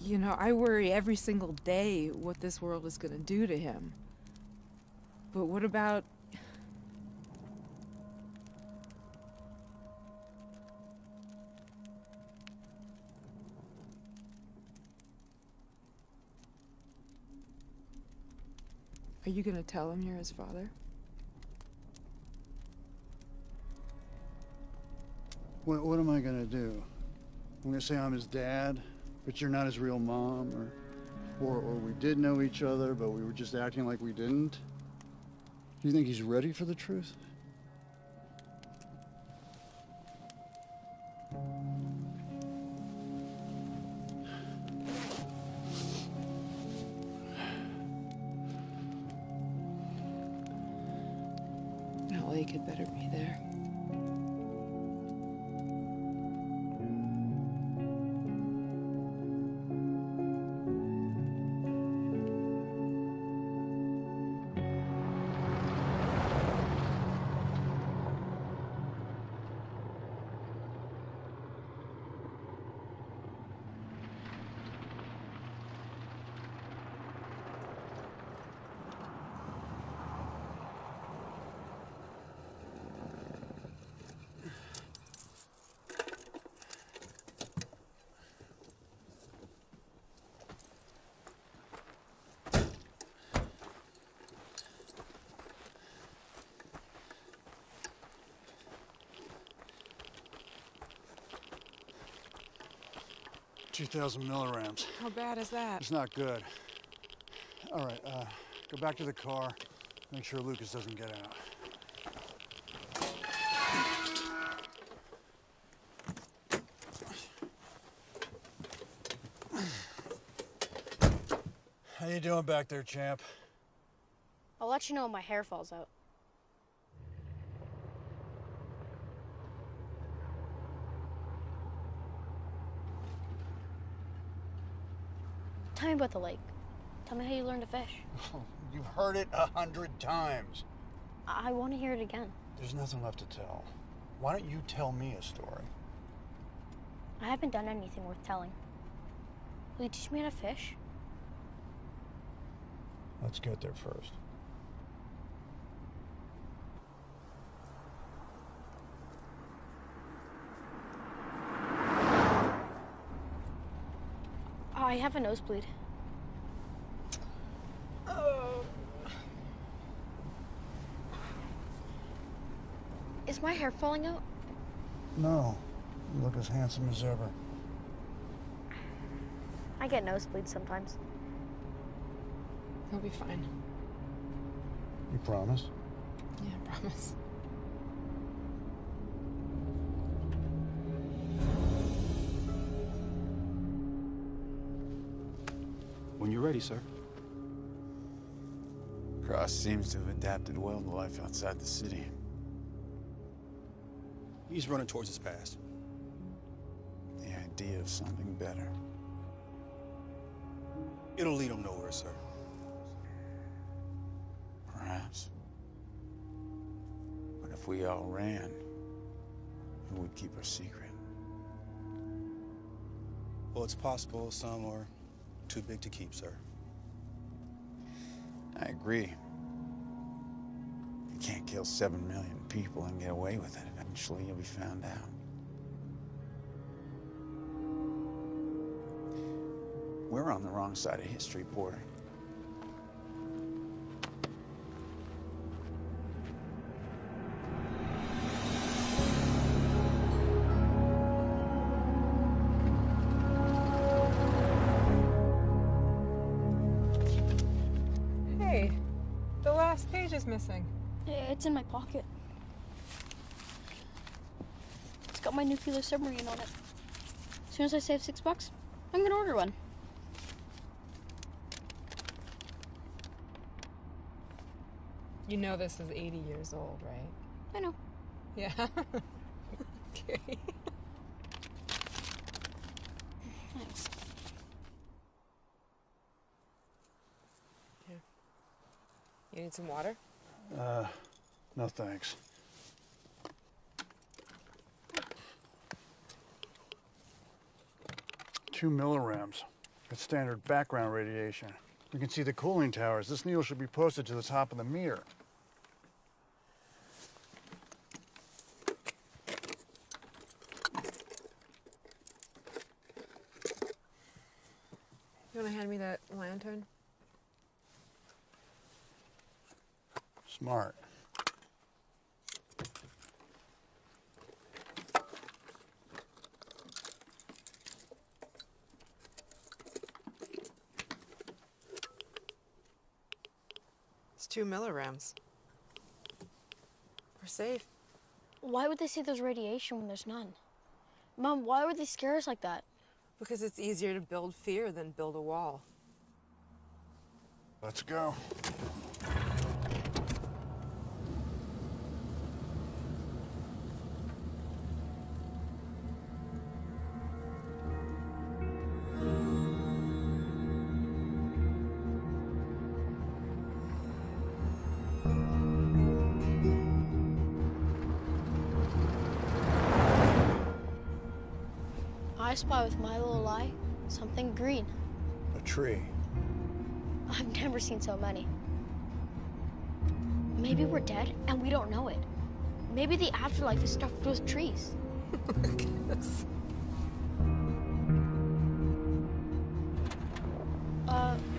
S8: You know, I worry every single day what this world is gonna do to him. But what about... Are you gonna tell him you're his father?
S2: What am I gonna do? I'm gonna say I'm his dad, but you're not his real mom, or we did know each other, but we were just acting like we didn't? Do you think he's ready for the truth?
S8: That lake had better be there. $2,000 milligrams. How bad is that?
S2: It's not good. All right, go back to the car. Make sure Lucas doesn't get out. How you doing back there, champ?
S7: I'll let you know when my hair falls out. Tell me about the lake. Tell me how you learned to fish.
S2: Oh, you've heard it 100 times.
S7: I want to hear it again.
S2: There's nothing left to tell. Why don't you tell me a story?
S7: I haven't done anything worth telling. Will you teach me how to fish?
S2: Let's get there first.
S7: I have a nosebleed. Is my hair falling out?
S2: No, you look as handsome as ever.
S7: I get nosebleeds sometimes.
S8: He'll be fine.
S2: You promise?
S8: Yeah, I promise.
S9: When you're ready, sir.
S6: Cross seems to have adapted well to life outside the city.
S9: He's running towards his past.
S6: The idea of something better.
S9: It'll lead him nowhere, sir.
S6: Perhaps. But if we all ran, who would keep our secret?
S9: Well, it's possible some are too big to keep, sir.
S6: I agree. You can't kill 7 million people and get away with it. Eventually, you'll be found out. We're on the wrong side of history, Porter.
S8: Hey, the last page is missing.
S7: It's in my pocket. It's got my nuclear submarine on it. As soon as I save $6, I'm gonna order one.
S8: You know this is 80 years old, right?
S7: I know.
S8: Yeah. Okay.
S7: Thanks.
S8: Here. You need some water?
S2: No thanks. $2 milligrams. It's standard background radiation. You can see the cooling towers. This needle should be posted to the top of the meter.
S8: You want to hand me that lantern?
S2: Smart.
S8: It's 2 milligrams. We're safe.
S7: Why would they say there's radiation when there's none? Mom, why would they scare us like that?
S8: Because it's easier to build fear than build a wall.
S2: Let's go.
S7: I spy with my little eye something green.
S2: A tree.
S7: I've never seen so many. Maybe we're dead and we don't know it. Maybe the afterlife is stuffed with trees.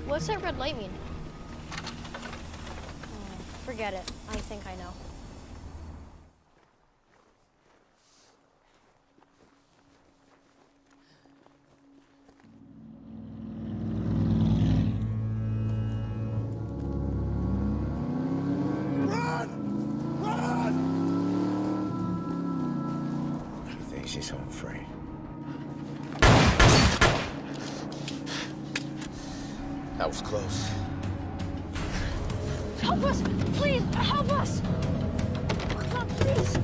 S7: What's that red light mean? Forget it. I think I know.
S18: She's home free. That was close.
S7: Help us! Please, help us! Come on, please!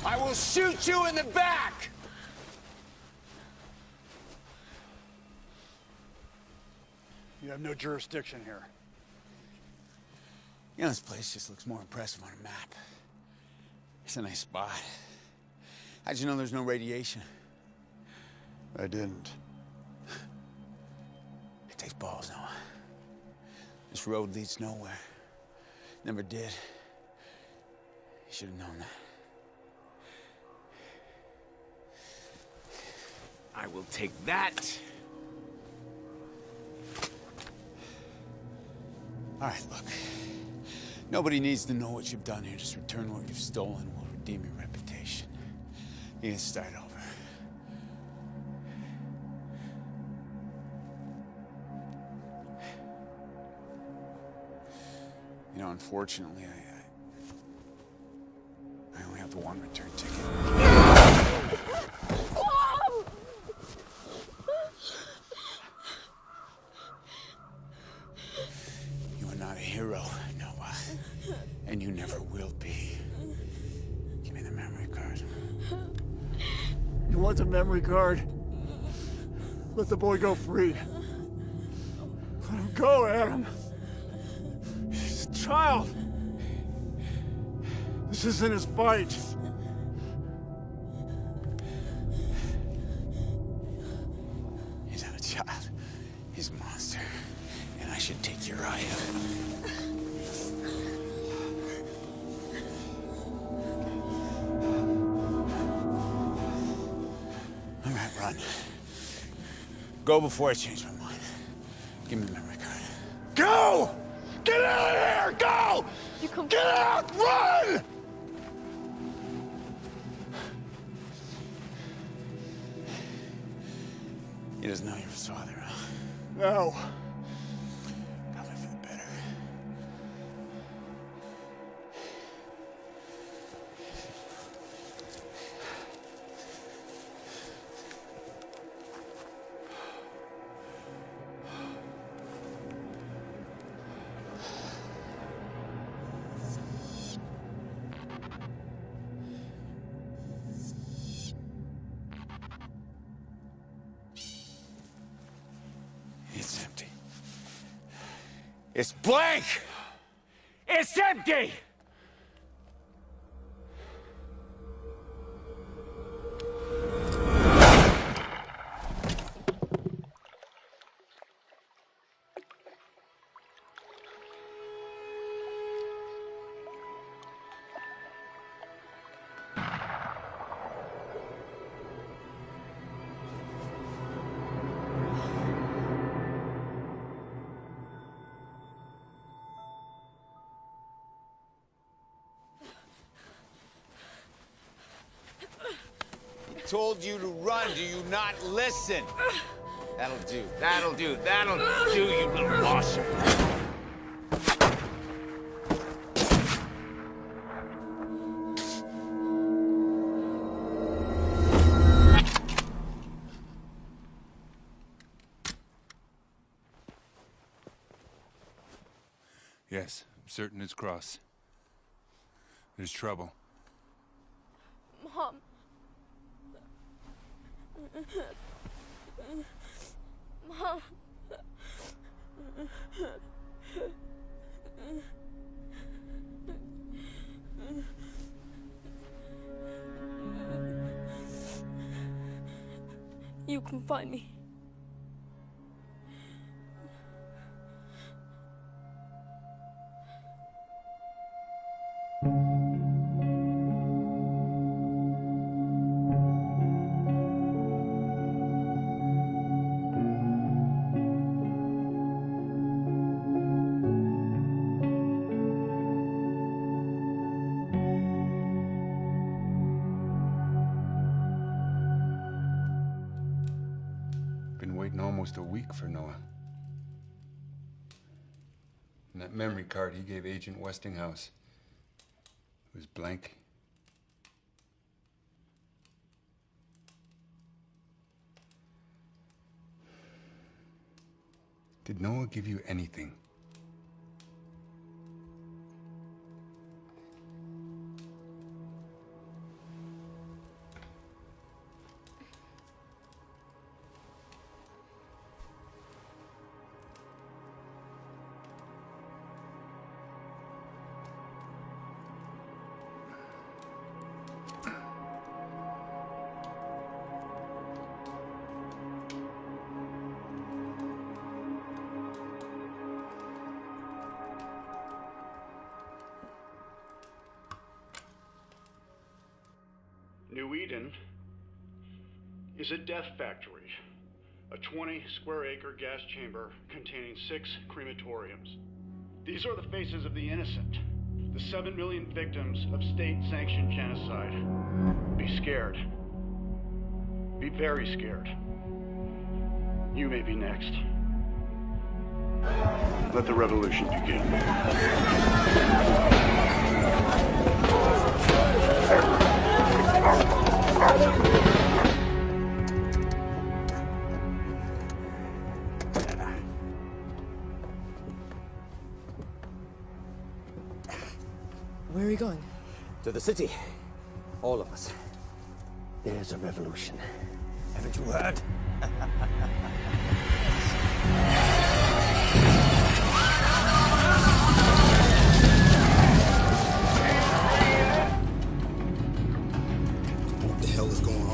S17: I will shoot you in the back!
S2: You have no jurisdiction here.
S6: You know, this place just looks more impressive on a map. It's a nice spot. How'd you know there's no radiation?
S2: I didn't.
S6: It takes balls, Noah. This road leads nowhere. Never did. You should have known that. I will take that. All right, look. Nobody needs to know what you've done here. Just return what you've stolen. We'll redeem your reputation. You can start over. You know, unfortunately, I only have the one return ticket. You are not a hero, Noah. And you never will be. Give me the memory card.
S2: You want the memory card? Let the boy go free. Let him go, Adam. He's a child. This isn't his fight.
S6: He's not a child. He's a monster. And I should take your eye out. All right, run. Go before I change my mind. Give me the memory card. Go! Get out of here! Go! Get out! Run! He doesn't know you're his father, huh?
S2: No.
S6: Probably for the better. It's empty. It's blank! It's empty!
S17: told you to run. Do you not listen? That'll do.
S12: That'll do, you little boss.
S20: Yes, I'm certain it's Cross. There's trouble.
S11: Mom. Mom. You can find me.
S20: Been waiting almost a week for Noah. And that memory card he gave Agent Westinghouse was blank. Did Noah give you anything?
S2: New Eden is a death factory, a 20-square-acre gas chamber containing 6 crematoriums. These are the faces of the innocent, the 7 million victims of state-sanctioned genocide. Be scared. Be very scared. You may be next. Let the revolution begin.
S21: Where are we going?
S18: To the city. All of us. There's a revolution. Haven't you heard?
S9: What the hell is going on?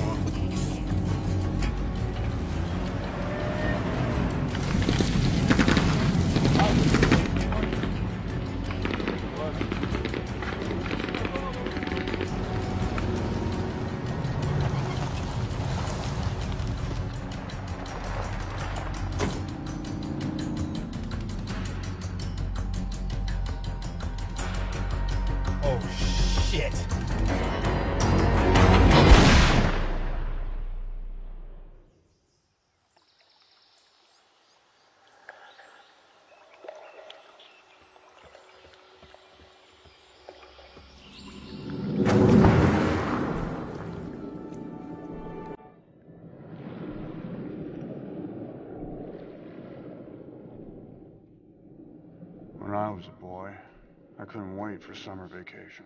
S18: Oh, shit.
S2: When I was a boy, I couldn't wait for summer vacation.